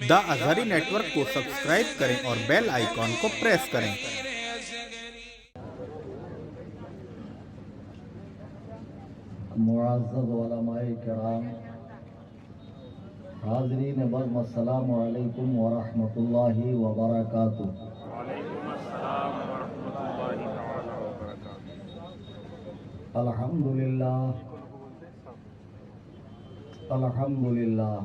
دا Azhari net work کو subscribe کریں اور بیل آئیکن کو پریس کریں۔ معزز علماء کرام، حاضرین بزم، السلام علیکم ورحمۃ اللہ وبرکاتہ۔ وعلیکم السلام ورحمۃ اللہ تعالی وبرکاتہ۔ الحمدللہ الحمدللہ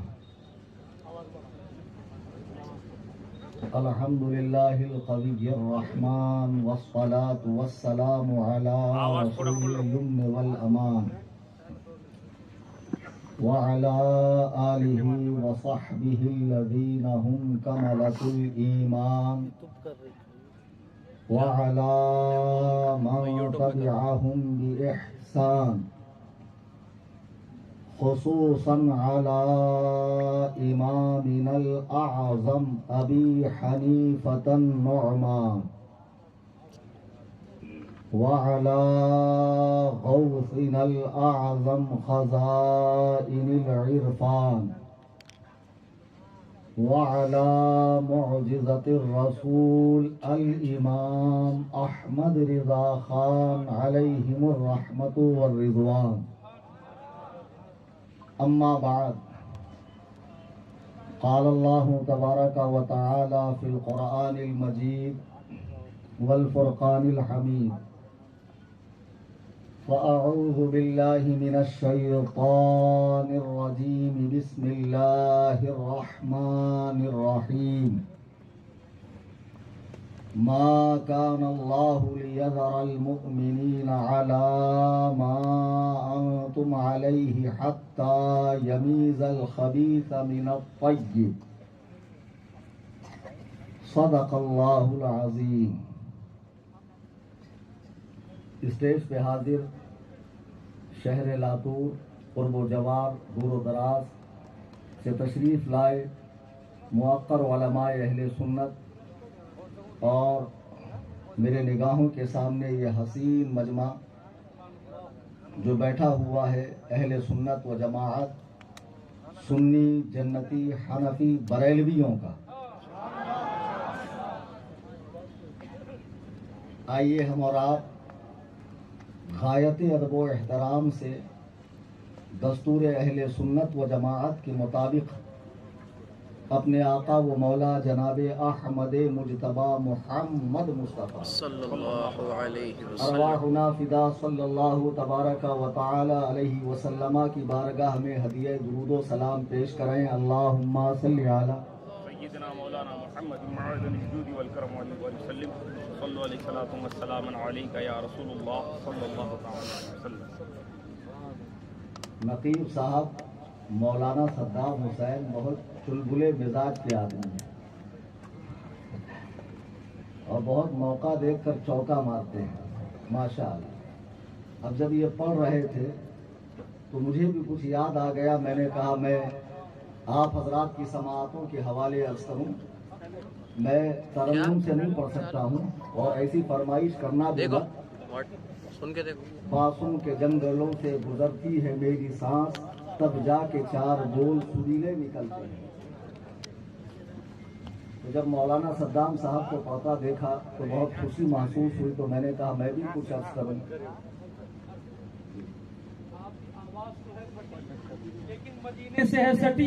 الحمدللہ القوی الرحمن والصلاة والسلام علی رسول الامن والامان وعلى آلہ وصحبہ الذین هم کملة الایمان وعلى من تبعهم بإحسان، خصوصا على إمامنا الأعظم أبي حنيفة النعمان وعلى غوثنا الأعظم خزائن العرفان وعلى معجزة الرسول الإمام أحمد رضا خان عليهم الرحمة والرضوان. أما بعد، قال الله تبارك وتعالى في القرآن المجيد والفرقان الحميد: فأعوذ بالله من الشيطان الرجيم، بسم الله الرحمن الرحيم. ما كان الله ليذر المؤمنين على ما أنتم عليه حتى يميز الخبيث من الطيب. صدق الله العظيم. اسٹیج پہ حاضر شہر لاتور، قرب و جوار، دور و دراز سے تشریف لائے موقر علماء اہل سنت اور میرے نگاہوں کے سامنے یہ حسین مجمع جو بیٹھا ہوا ہے اہل سنت و جماعت، سنی، جنتی، حنفی، بریلویوں کا، آئیے ہم اور آپ غایت ادب و احترام سے دستور اہل سنت و جماعت کے مطابق اپنے آقا و مولا جناب احمد مجتبی محمد مصطفیٰ صلی اللہ علیہ وسلم ارواحنا فدا صلی اللہ تبارک و تعالی علیہ وسلم کی بارگاہ میں ہدیہ درود و سلام پیش کریں۔ اللہم صلی علی سیدنا مولانا محمد معدن الجود والکرم وسلم، صلو علیہ الصلاۃ والسلام علیک یا رسول اللہ صلی اللہ تعالی علیہ وسلم۔ نقیب صاحب مولانا صدام حسین بہت چلبلے مزاج کے آدمی ہیں اور بہت موقع دیکھ کر چوکا مارتے ہیں، ماشاءاللہ۔ اب جب یہ پڑھ رہے تھے تو مجھے بھی کچھ یاد آ گیا، میں نے کہا میں آپ حضرات کی سماعتوں کے حوالے عرض کروں۔ میں ترنم سے نہیں پڑھ سکتا ہوں اور ایسی فرمائش کرنا بھی سن کے دیکھو، پاسوں کے جنگلوں سے گزرتی ہے میری سانس، تب جا کے چار بول سریلے نکلتے ہیں۔ تو جب مولانا صدام صاحب کو پڑھتا دیکھا تو بہت خوشی محسوس ہوئی، تو میں نے کہا میں بھی کچھ عرض کروں۔ لیکن مدینے سے ہے سٹی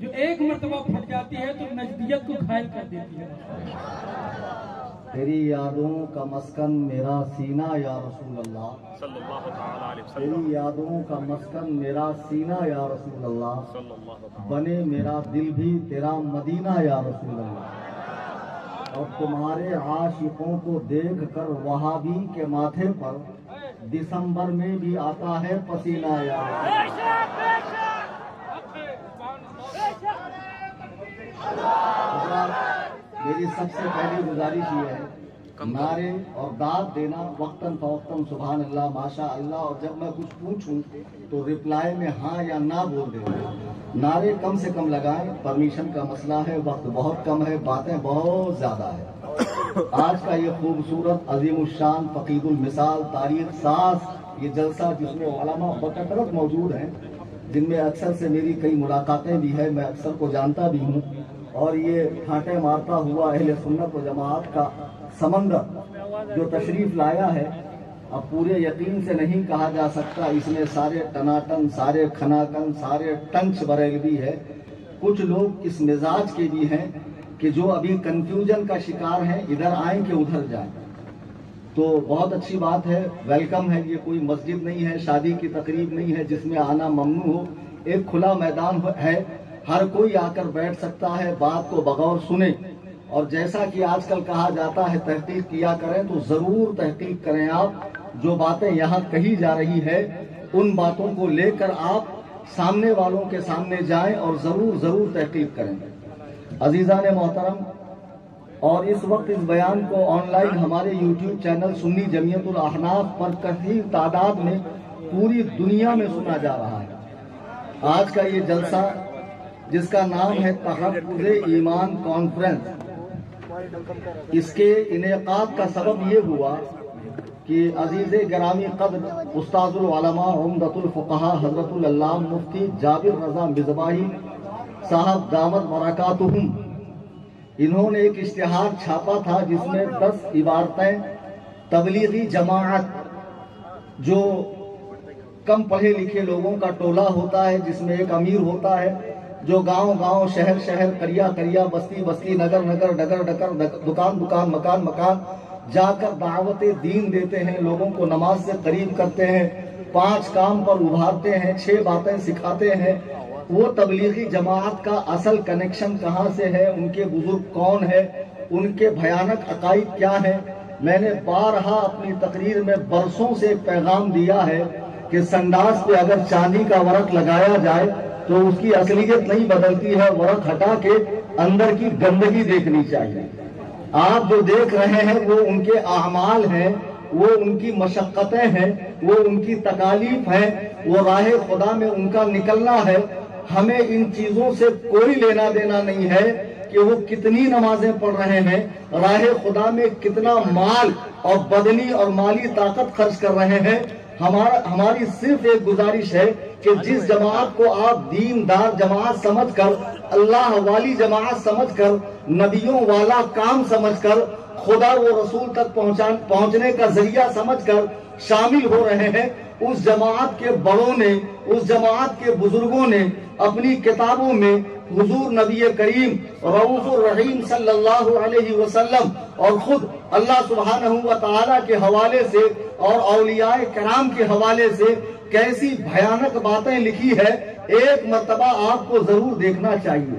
جو ایک مرتبہ پھٹ جاتی ہے تو نجدیت کو گھائل کر دیتی ہے۔ تیری یادوں کا مسکن میرا سینہ یا رسول اللہ، صلی اللہ تعالی علیہ وسلم، تیری یادوں کا مسکن میرا سینہ یا رسول اللہ، صلی اللہ تعالی بنے میرا دل بھی تیرا مدینہ یا رسول اللہ۔ اور تمہارے عاشقوں کو دیکھ کر وہابی کے ماتھے پر دسمبر میں بھی آتا ہے پسینہ یا رسول اللہ۔ میری سب سے پہلی گزارش یہ ہے، نعرے اور داد دینا وقتاً فوقتاً سبحان اللہ، ماشاء اللہ، اور جب میں کچھ پوچھوں تو رپلائی میں ہاں یا نہ بول دیں۔ نعرے کم سے کم لگائیں، پرمیشن کا مسئلہ ہے، وقت بہت کم ہے، باتیں بہت زیادہ ہے۔ آج کا یہ خوبصورت عظیم الشان فقید المثال تاریخ ساز یہ جلسہ جس میں علماء بکثرت موجود ہیں، جن میں اکثر سے میری کئی ملاقاتیں بھی ہیں، میں اکثر کو جانتا بھی ہوں، اور یہ پھانٹے مارتا ہوا اہل سنت و جماعت کا سمندر جو تشریف لایا ہے، اب پورے یقین سے نہیں کہا جا سکتا اس میں سارے ٹناٹن، سارے کھناکن، سارے ٹنچ بریلوی ہے۔ کچھ لوگ اس مزاج کے بھی ہیں کہ جو ابھی کنفیوژن کا شکار ہیں، ادھر آئیں کہ ادھر جائیں۔ تو بہت اچھی بات ہے، ویلکم ہے۔ یہ کوئی مسجد نہیں ہے، شادی کی تقریب نہیں ہے جس میں آنا ممنوع ہو، ایک کھلا میدان ہے، ہر کوئی آ کر بیٹھ سکتا ہے، بات کو بغور سنے۔ اور جیسا کہ آج کل کہا جاتا ہے تحقیق کیا کریں، تو ضرور تحقیق کریں۔ آپ جو باتیں یہاں کہی جا رہی ہے ان باتوں کو لے کر آپ سامنے والوں کے سامنے جائیں اور ضرور تحقیق کریں۔ عزیزان محترم، اور اس وقت اس بیان کو آن لائن ہمارے یوٹیوب چینل سنی جمعیت الاحناف پر کثیر تعداد میں پوری دنیا میں سنا جا رہا ہے۔ آج کا یہ جلسہ جس کا نام ہے تحفظ ایمان کانفرنس، اس کے انعقاد کا سبب یہ ہوا کہ عزیز گرامی قدر استاذ العلماء عمدۃ الفقہاء حضرت العلامہ مفتی جابر رضا مصباحی صاحب دامت برکاتہم، انہوں نے ایک اشتہار چھاپا تھا جس میں 10 عبارتیں تبلیغی جماعت، جو کم پڑھے لکھے لوگوں کا ٹولہ ہوتا ہے، جس میں ایک امیر ہوتا ہے جو گاؤں گاؤں، شہر شہر، قریہ قریہ، بستی بستی، نگر نگر، ڈگر ڈگر، دکان دکان، مکان مکان جا کر دعوت دین دیتے ہیں، لوگوں کو نماز سے قریب کرتے ہیں، 5 کام پر ابھارتے ہیں، 6 باتیں سکھاتے ہیں۔ وہ تبلیغی جماعت کا اصل کنیکشن کہاں سے ہے، ان کے بزرگ کون ہے، ان کے بھیانک عقائد کیا ہیں؟ میں نے بارہا اپنی تقریر میں برسوں سے ایک پیغام دیا ہے کہ سنڈاس پہ اگر چاندی کا ورق لگایا جائے تو اس کی اصلیت نہیں بدلتی ہے، ورق ہٹا کے اندر کی گندگی دیکھنی چاہیے۔ آپ جو دیکھ رہے ہیں وہ ان کے اعمال ہیں، وہ ان کی مشقتیں ہیں، وہ ان کی تکالیف ہیں، وہ راہ خدا میں ان کا نکلنا ہے۔ ہمیں ان چیزوں سے کوئی لینا دینا نہیں ہے کہ وہ کتنی نمازیں پڑھ رہے ہیں، راہ خدا میں کتنا مال اور بدنی اور مالی طاقت خرچ کر رہے ہیں۔ ہماری صرف ایک گزارش ہے کہ جس جماعت کو آپ دیندار جماعت سمجھ کر، اللہ والی جماعت سمجھ کر، نبیوں والا کام سمجھ کر، خدا و رسول تک پہنچنے کا ذریعہ سمجھ کر شامل ہو رہے ہیں، اس جماعت کے بڑوں نے، اس جماعت کے بزرگوں نے اپنی کتابوں میں حضور نبی کریم رؤوف الرحیم صلی اللہ علیہ وسلم اور خود اللہ سبحانہ و تعالی کے حوالے سے اور اولیاء کرام کے حوالے سے کیسی بھیانک باتیں لکھی ہے، ایک مرتبہ آپ کو ضرور دیکھنا چاہیے۔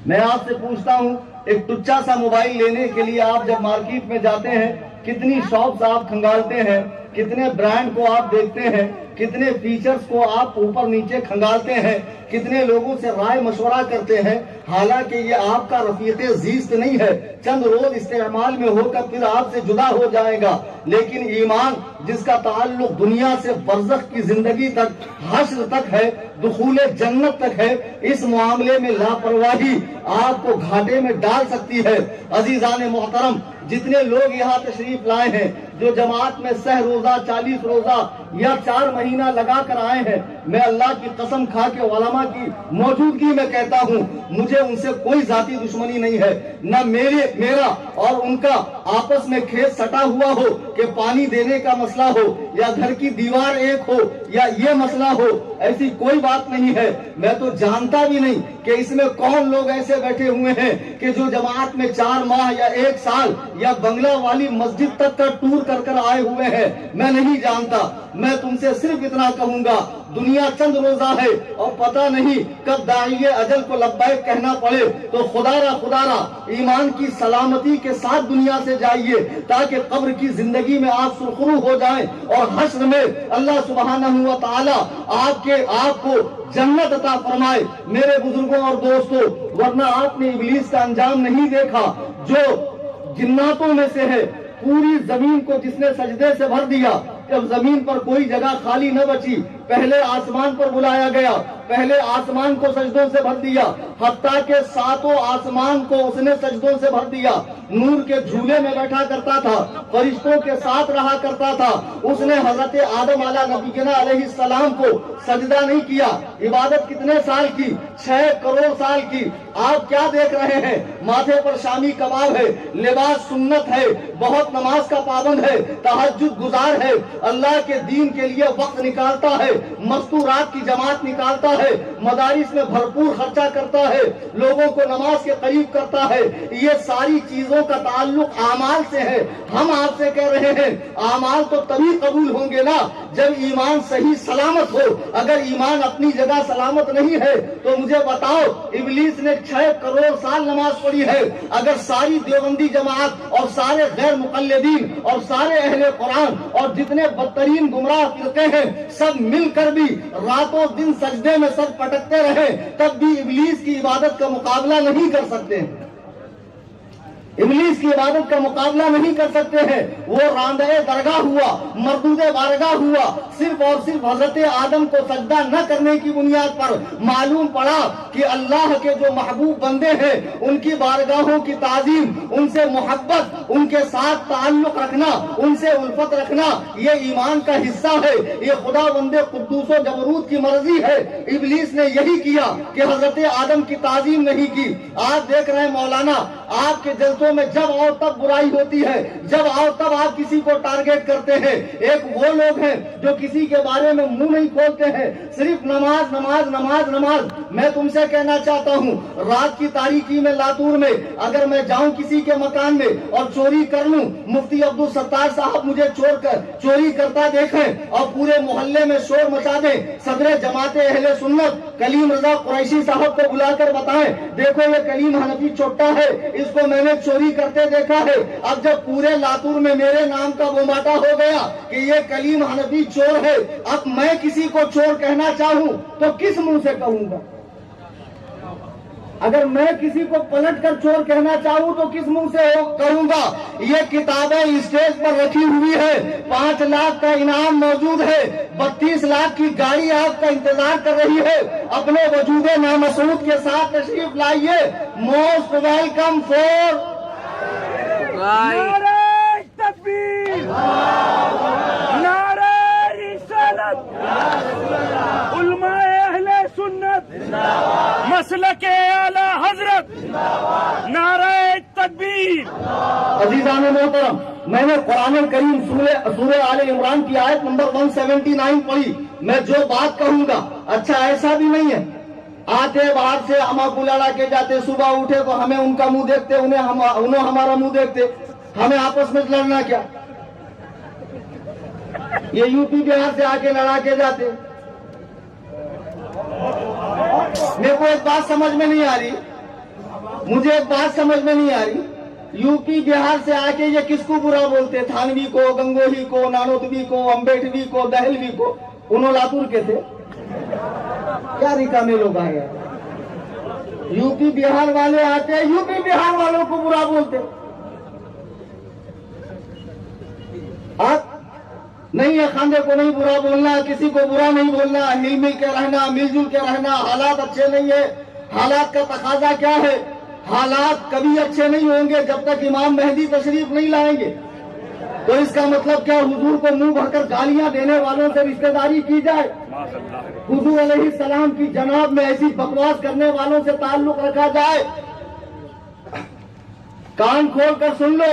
میں آپ سے پوچھتا ہوں، ایک ٹچا سا موبائل لینے کے لیے آپ جب مارکیٹ میں جاتے ہیں، کتنی شاپس آپ کھنگالتے ہیں، کتنے برانڈ کو آپ دیکھتے ہیں، کتنے فیچرز کو آپ اوپر نیچے کھنگالتے ہیں، کتنے لوگوں سے رائے مشورہ کرتے ہیں، حالانکہ یہ آپ کا رفیق زیست نہیں ہے، چند روز استعمال میں ہو کر پھر آپ سے جدا ہو جائے گا۔ لیکن ایمان جس کا تعلق دنیا سے برزخ کی زندگی تک، حشر تک ہے، دخول جنت تک ہے، اس معاملے میں لاپرواہی آپ کو گھاٹے میں ڈال سکتی ہے۔ عزیزان محترم، جتنے لوگ یہاں تشریف لائے ہیں، جو جماعت میں 100 روزہ 40 روزہ یا 4 مہینہ لگا کر آئے ہیں، میں اللہ کی قسم کھا کے علماء کی موجودگی میں کہتا ہوں، مجھے ان سے کوئی ذاتی دشمنی نہیں ہے، نہ میرا اور ان کا آپس میں کھیت سٹا ہوا ہو کہ پانی دینے کا مسئلہ ہو یا گھر کی دیوار ایک ہو یا یہ مسئلہ ہو، ایسی کوئی بات نہیں ہے۔ میں تو جانتا بھی نہیں کہ اس میں کون لوگ ایسے بیٹھے ہوئے ہیں کہ جو جماعت میں 4 ماہ یا 1 سال یا بنگلہ والی مسجد تک کا ٹور کر آئے ہوئے ہیں، میں نہیں جانتا۔ میں تم سے صرف اتنا کہوں گا، دنیا چند روزہ ہے اور پتہ نہیں کب داعی اجل کو لبیک کہنا پڑے، تو خدا را ایمان کی سلامتی کے ساتھ دنیا سے جائیے، تاکہ قبر کی زندگی میں آپ سرخرو ہو جائیں اور حشر میں اللہ سبحانہ و تعالی آپ کو جنت عطا فرمائے۔ میرے بزرگوں اور دوستوں، ورنہ آپ نے ابلیس کا انجام نہیں دیکھا، جو جناتوں میں سے ہے، پوری زمین کو جس نے سجدے سے بھر دیا، جب زمین پر کوئی جگہ خالی نہ بچی، پہلے آسمان پر بلایا گیا، پہلے آسمان کو سجدوں سے بھر دیا، حتیٰ کہ 7 آسمان کو اس نے سجدوں سے بھر دیا۔ نور کے جھولے میں بیٹھا کرتا تھا، فرشتوں کے ساتھ رہا کرتا تھا۔ اس نے حضرت آدم نبینا علیہ السلام کو سجدہ نہیں کیا۔ عبادت کتنے سال کی؟ 6 کروڑ سال کی۔ آپ کیا دیکھ رہے ہیں؟ ماتھے پر شامی کباب ہے، لباس سنت ہے، بہت نماز کا پابند ہے، تہجد گزار ہے، اللہ کے دین کے لیے وقت نکالتا ہے، مستورات کی جماعت نکالتا ہے، مدارس میں بھرپور خرچہ کرتا ہے، لوگوں کو نماز کے قریب کرتا ہے۔ یہ ساری چیزوں کا تعلق اعمال سے ہے۔ ہم آپ سے کہہ رہے ہیں اعمال تو تبھی قبول ہوں گے نا جب ایمان صحیح سلامت ہو۔ اگر ایمان اپنی جگہ سلامت نہیں ہے تو مجھے بتاؤ، ابلیس نے 6 کروڑ سال نماز پڑھی ہے، اگر ساری دیوبندی جماعت اور سارے غیر مقلدین اور سارے اہل قرآن اور جتنے بدترین گمراہ فرقے ہیں سب مل کر بھی راتوں دن سجدے میں سر پٹکتے رہے، تب بھی ابلیس کی عبادت کا مقابلہ نہیں کر سکتے ہیں۔ ابلیس کی عبادت کا مقابلہ نہیں کر سکتے ہیں۔ وہ راندہ درگاہ ہوا، مردود بارگاہ ہوا، صرف اور صرف حضرت آدم کو سجدہ نہ کرنے کی بنیاد پر معلوم پڑا کہ اللہ کے جو محبوب بندے ہیں ان کی بارگاہوں کی تعظیم، ان سے محبت، ان کے ساتھ تعلق رکھنا، ان سے الفت رکھنا یہ ایمان کا حصہ ہے، یہ خدا بند قدوس و جبروت کی مرضی ہے۔ ابلیس نے یہی کیا کہ حضرت آدم کی تعظیم نہیں کی۔ آپ دیکھ رہے ہیں مولانا، آپ کے جلسوں میں جب آؤ تب برائی ہوتی ہے، جب آؤ تب آپ کسی کو ٹارگیٹ کرتے ہیں۔ ایک وہ لوگ ہیں جو کسی کے بارے میں منہ نہیں کھولتے ہیں، صرف نماز نماز نماز نماز۔ میں تم سے کہنا چاہتا ہوں، رات کی تاریکی میں لاتور میں اگر میں جاؤں کسی کے مکان میں اور چوری کر لوں، مفتی عبدالستار صاحب مجھے چوری کرتا دیکھیں اور پورے محلے میں شور مچا دیں، صدر جماعت اہل سنت کلیم رضا قریشی صاحب کو بلا کر بتائیں دیکھو یہ کلیم حنفی چوٹا ہے، اس کو میں نے چوری کرتے دیکھا ہے۔ اب جب پورے لاتور میں میرے نام کا بوماٹا ہو گیا کہ یہ کلیم حنفی چور ہے، اب میں کسی کو چور کہنا چاہوں تو کس منہ سے کہوں گا؟ اگر میں کسی کو پلٹ کر چور کہنا چاہوں تو کس منہ سے کہوں گا؟ یہ کتابیں اسٹیج پر رکھی ہوئی ہے، 5 لاکھ کا انعام موجود ہے، 32 لاکھ کی گاڑی آپ کا انتظار کر رہی ہے۔ اپنے وجود نامسعود کے ساتھ تشریف لائیے۔ موسٹ ویلکم فور نعرہ تکبیر، نعرہ رسالت، علماء اہل سنت، مسلک اعلی حضرت، نعرہ تکبیر۔ عزیزان محترم، میں نے قرآن کریم سورہ آل عمران کی آیت نمبر 179 پڑھی۔ میں جو بات کہوں گا، اچھا ایسا بھی نہیں ہے آتے باہر سے ہم کو لڑا کے جاتے، صبح اٹھے تو ہمیں ان کا منہ دیکھتے، انہیں ہمارا منہ دیکھتے، ہمیں آپس میں لڑنا کیا؟ یہ یو پی بہار سے آ کے لڑا کے جاتے۔ میرے کو ایک بات سمجھ میں نہیں آ رہی، مجھے ایک بات سمجھ میں نہیں آ رہی، یو پی بہار سے آ کے یہ کس کو برا بولتے؟ تھانوی کو، گنگوہی کو، نانوتوی کو، امبیڈوی کو، دہلوی کو؟ انہوں لاتور کے تھے؟ کیا نکامے لوگ آئے ہیں؟ یو پی بہار والے آتے ہیں، یو پی بہار والوں کو برا بولتے۔ آپ نہیں ہے خاندے کو نہیں برا بولنا، کسی کو برا نہیں بولنا، مل مل کے رہنا، مل جل کے رہنا۔ حالات اچھے نہیں ہے، حالات کا تقاضا کیا ہے؟ حالات کبھی اچھے نہیں ہوں گے جب تک امام مہدی تشریف نہیں لائیں گے۔ تو اس کا مطلب کیا؟ حضور کو منہ بھر کر گالیاں دینے والوں سے رشتہ داری کی جائے؟ حضور علیہ السلام کی جناب میں ایسی بکواس کرنے والوں سے تعلق رکھا جائے؟ کان کھول کر سن لو،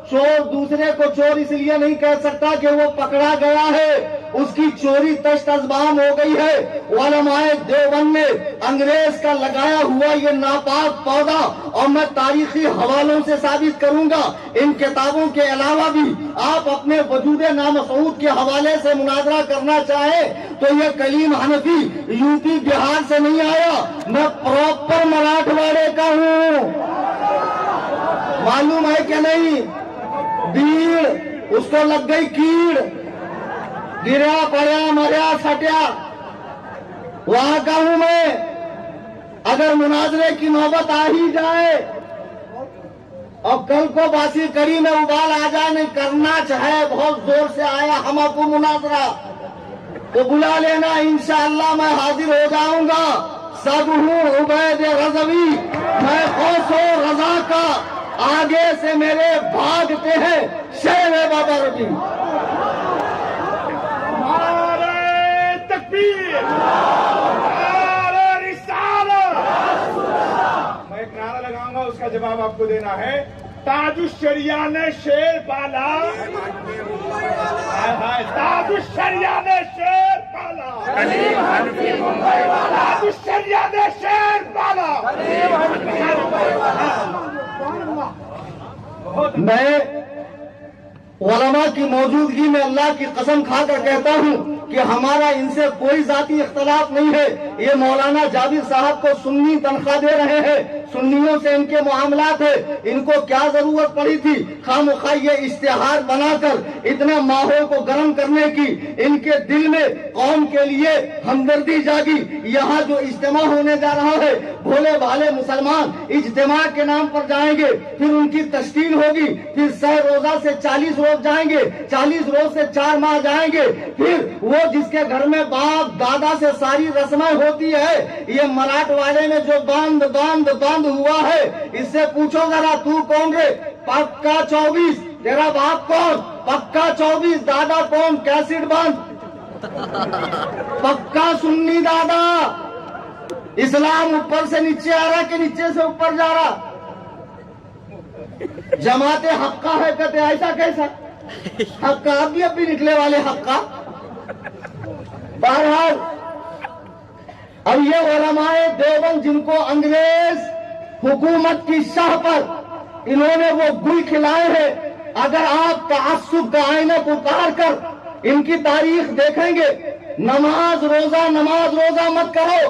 چور دوسرے کو چور اس لیے نہیں کہہ سکتا کہ وہ پکڑا گیا ہے، اس کی چوری تشت ازبام ہو گئی ہے۔ علماء دیوبند نے انگریز کا لگایا ہوا یہ ناپاک پودا، اور میں تاریخی حوالوں سے ثابت کروں گا، ان کتابوں کے علاوہ بھی آپ اپنے وجود نامسعود کے حوالے سے مناظرہ کرنا چاہیں تو یہ کلیم حنفی یو پی بہار سے نہیں آیا، میں پراپر مراٹھواڑے کا ہوں۔ معلوم ہے کہ نہیں؟ بھیڑ اس کو لگ گئی کیڑ، گرا پڑیا مریا سٹیا، وہاں کا ہوں میں۔ اگر مناظرے کی نوبت آ ہی جائے اور کل کو باسی کڑی میں ابال آ جائے، نہیں کرنا چاہے بہت زور سے آیا ہم کو مناظرہ، تو بلا لینا، انشاءاللہ میں حاضر ہو جاؤں گا۔ سب ہوں عبید رضوی، میں خوش و رضا کا، آگے سے میرے بھاگتے ہیں شیر بدر بھی۔ نعرہ تکبیر، نعرہ رسالت۔ میں ایک نعرہ لگاؤں گا، اس کا جواب آپ کو دینا ہے۔ تاج الشریعہ نے شیر پالا، تاج الشریعہ نے شیر پالا، تاج الشریعہ نے شیر پالا۔ میں علماء کی موجودگی میں اللہ کی قسم کھا کر کہتا ہوں کہ ہمارا ان سے کوئی ذاتی اختلاف نہیں ہے۔ یہ مولانا جابر صاحب کو سنی تنخواہ دے رہے ہیں، سنیوں سے ان کے معاملات ہے، ان کو کیا ضرورت پڑی تھی خواہ مخواہ یہ اشتہار بنا کر اتنا ماحول کو گرم کرنے کی؟ ان کے دل میں قوم کے لیے ہمدردی جاگی۔ یہاں جو اجتماع ہونے جا رہا ہے، بھولے بھالے مسلمان اجتماع کے نام پر جائیں گے، پھر ان کی تشکیل ہوگی، پھر 100 روزہ سے 40 روز جائیں گے، 40 روز سے 4 ماہ جائیں گے، پھر وہ جس کے گھر میں باپ دادا سے ساری رسمیں ہوتی ہے، یہ مراٹھ والے میں جو باندھ ہوا ہے، اس سے پوچھو ذرا تو کون رے؟ پکا 24۔ تیرا باپ کون؟ پکا 24۔ دادا کون؟ کیسٹ باندھ، پکا سنی دادا۔ اسلام اوپر سے نیچے آ رہا کہ نیچے سے اوپر جا رہا؟ جماعت حقہ ہے کہتے، ایسا کیسا حقہ؟ اب بھی نکلے والے حقہ۔ بہرحال اب یہ علماء دیوبند جن کو انگریز حکومت کی شاہ پر انہوں نے وہ گل کھلائے ہیں، اگر آپ تعصب کا آئینہ اتار کر ان کی تاریخ دیکھیں گے، نماز روزہ مت کرو۔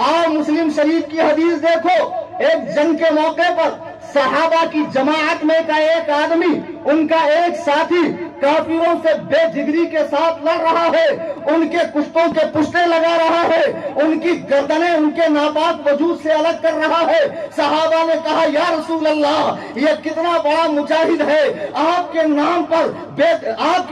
اور مسلم شریف کی حدیث دیکھو، ایک جنگ کے موقع پر صحابہ کی جماعت میں کا ایک آدمی، ان کا ایک ساتھی کافروں سے بے جگری کے ساتھ لڑ رہا ہے، ان کے کشتوں کے پشتے لگا رہا ہے، ان کی گردنیں ان کے ناپاک وجود سے الگ کر رہا ہے۔ صحابہ نے کہا یا رسول اللہ، یہ کتنا بڑا مجاہد ہے، آپ کے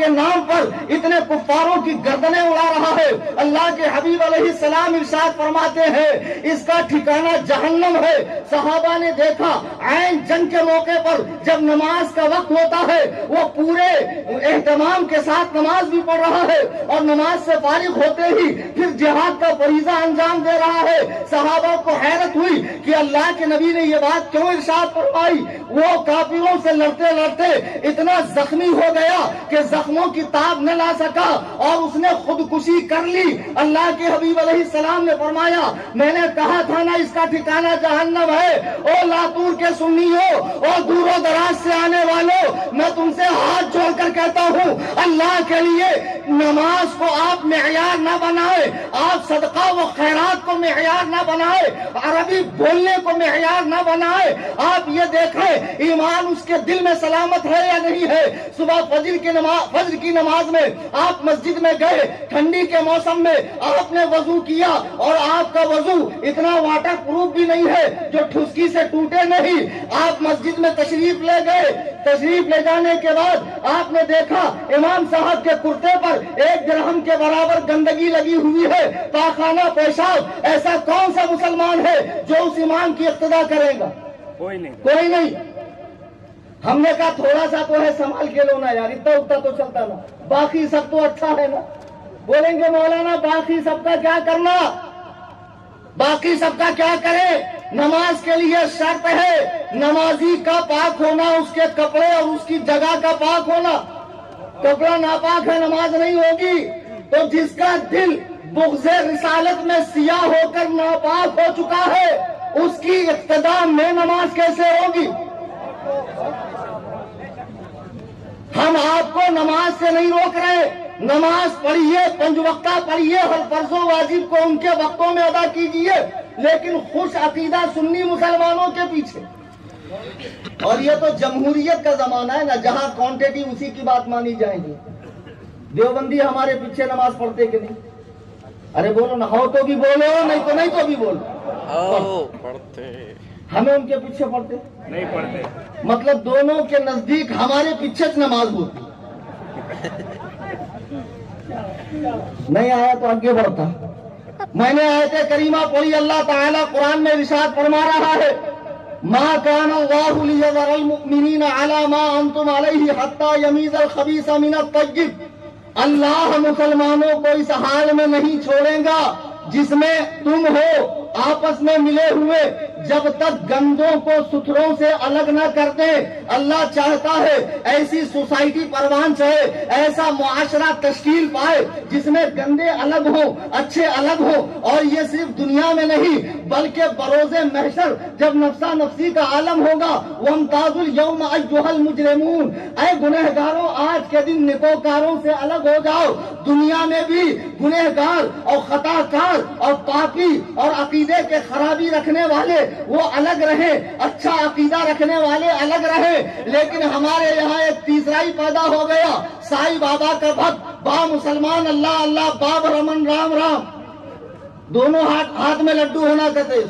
نام پر اتنے کفاروں کی گردنیں اڑا رہا ہے۔ اللہ کے حبیب علیہ السلام ارشاد فرماتے ہیں اس کا ٹھکانہ جہنم ہے۔ صحابہ نے دیکھا عین جنگ کے موقع پر جب نماز کا وقت ہوتا ہے، وہ پورے اہتمام کے ساتھ نماز بھی پڑھ رہا ہے، اور نماز سے فارغ ہوتے ہی پھر جہاد کا فریضہ انجام دے رہا ہے۔ صحابہ کو حیرت ہوئی کہ اللہ کے نبی نے یہ بات کیوں ارشاد فرمائی؟ وہ کافروں سے لڑتے لڑتے اتنا زخمی ہو گیا کہ زخموں کی تاب نہ لا سکا اور اس نے خودکشی کر لی۔ اللہ کے حبیب علیہ السلام نے فرمایا میں نے کہا تھا نا اس کا ٹھکانہ جہنم ہے۔ او لاتور کے سنیوں، او دور و دراز سے آنے والوں، میں تم سے ہاتھ جوڑ کر کہتا ہوں اللہ کے لیے نماز کو آپ معیار نہ بنائے، آپ صدقہ و خیرات کو معیار نہ بنائے، عربی بولنے کو معیار نہ بنائے۔ آپ یہ دیکھیں ایمان اس کے دل میں سلامت ہے یا نہیں ہے۔ صبح فجر کی نماز میں آپ مسجد میں گئے، ٹھنڈی کے موسم میں آپ نے وضو کیا، اور آپ کا وضو اتنا واٹر پروف بھی نہیں ہے جو ٹھسکی سے ٹوٹے نہیں۔ آپ مسجد میں تشریف لے گئے، تشریف لے جانے کے بعد آپ نے دیکھا امام صاحب کے کرتے پر 1 درہم کے برابر گندگی لگی ہوئی ہے، پاخانہ پیشاب۔ ایسا کون سا مسلمان ہے جو اس امام کی اقتدا کرے گا؟ کوئی نہیں۔ ہم نے کہا تھوڑا سا تو ہے، سنبھال کے لو نا یار، اتنا تو چلتا نا، باقی سب تو اچھا ہے نا۔ بولیں گے مولانا باقی سب کا کیا کرنا؟ باقی سب کا کیا کرے؟ نماز کے لیے شرط ہے نمازی کا پاک ہونا، اس کے کپڑے اور اس کی جگہ کا پاک ہونا۔ کپڑا ناپاک ہے نماز نہیں ہوگی۔ تو جس کا دل بغض رسالت میں سیاہ ہو کر ناپاک ہو چکا ہے، اس کی اقتداء میں نماز کیسے ہوگی؟ ہم آپ کو نماز سے نہیں روک رہے، نماز پڑھیے، 5 وقتہ پڑھیے، ہر فرض و واجب کو ان کے وقتوں میں ادا کیجیے، لیکن خوش عقیدہ سنی مسلمانوں کے پیچھے۔ اور یہ تو جمہوریت کا زمانہ ہے نا، جہاں کوانٹٹی اسی کی بات مانی جائے گی۔ دیوبندی ہمارے پیچھے نماز پڑھتے کہ نہیں؟ ارے بولو نا، ہو تو بھی بولو، نہیں تو بھی بولو۔ پڑھتے ہمیں ان کے پیچھے پڑھتے نہیں پڑھتے، مطلب دونوں کے نزدیک ہمارے پیچھے نماز ہوتی۔ نہیں آیا تو آگے بڑھتا. میں نے آیت کریمہ پڑھی, اللہ تعالیٰ قرآن میں ارشاد فرما رہا ہے, ما كان الله ليذر المؤمنين على ما انتم عليه حتى يميز الخبيث من الطيب. اللہ مسلمانوں کو اس حال میں نہیں چھوڑے گا جس میں تم ہو آپس میں ملے ہوئے, جب تک گندوں کو ستھروں سے الگ نہ کر دیں. اللہ چاہتا ہے ایسی سوسائٹی پروان چاہے, ایسا معاشرہ تشکیل پائے جس میں گندے الگ ہوں, اچھے الگ ہوں. اور یہ صرف دنیا میں نہیں بلکہ بروز محشر جب نفسا نفسی کا عالم ہوگا, وامتازوا اليوم ایھا المجرمون, اے گنہگاروں آج کے دن نیکوکاروں سے الگ ہو جاؤ. دنیا میں بھی گنہگار اور خطا کار اور پاپی اور عقیدے کے خرابی رکھنے والے وہ الگ رہیں, اچھا عقیدہ رکھنے والے الگ رہیں. لیکن ہمارے یہاں ایک تیسرا ہی پیدا ہو گیا, سائی بابا کا بھکت, با مسلمان اللہ اللہ, باب رمن رام رام. دونوں ہاتھ میں لڈو ہونا کہتے,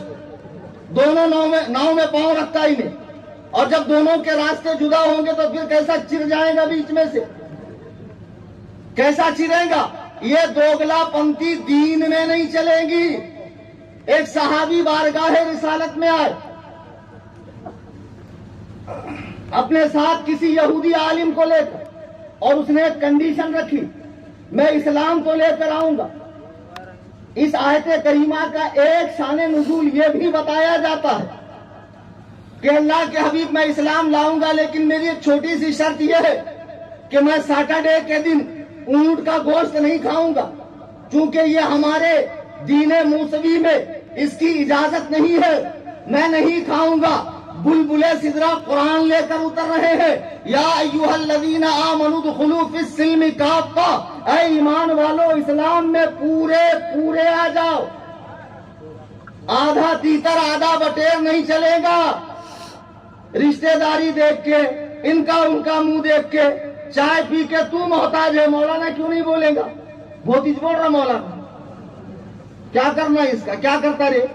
دونوں ناؤں میں پاؤں رکھتا ہی نہیں. اور جب دونوں کے راستے جدا ہوں گے تو پھر کیسا چر جائے گا بیچ میں سے, کیسا چرے گا. یہ دوگلا پنتھی دین میں نہیں چلے گی. ایک صحابی بارگاہ رسالت میں آئے, اپنے ساتھ کسی یہودی عالم کو لے کر, اور اس نے ایک کنڈیشن رکھی, میں اسلام کو لے کر آؤں گا. اس آیت کریمہ کا ایک شان نزول یہ بھی بتایا جاتا ہے کہ اللہ کے حبیب میں اسلام لاؤں گا, لیکن میری ایک چھوٹی سی شرط یہ ہے کہ میں سیٹرڈے کے دن اونٹ کا گوشت نہیں کھاؤں گا, چونکہ یہ ہمارے دین موسوی میں اس کی اجازت نہیں ہے, میں نہیں کھاؤں گا. بلبلے سدرا قرآن لے کر اتر رہے ہیں, یا ایھا الذین آمنوا ادخلوا فی السلم کافہ, اے ایمان والو اسلام میں پورے آ جاؤ. آدھا تیتر آدھا بٹیر نہیں چلے گا. رشتہ داری دیکھ کے, ان کا منہ دیکھ کے, چائے پی کے تو محتاج ہے, مولانا کیوں نہیں بولے گا؟ بہت ہی بول رہا مولانا, کیا کرنا ہے اس کا, کیا کرتا رے,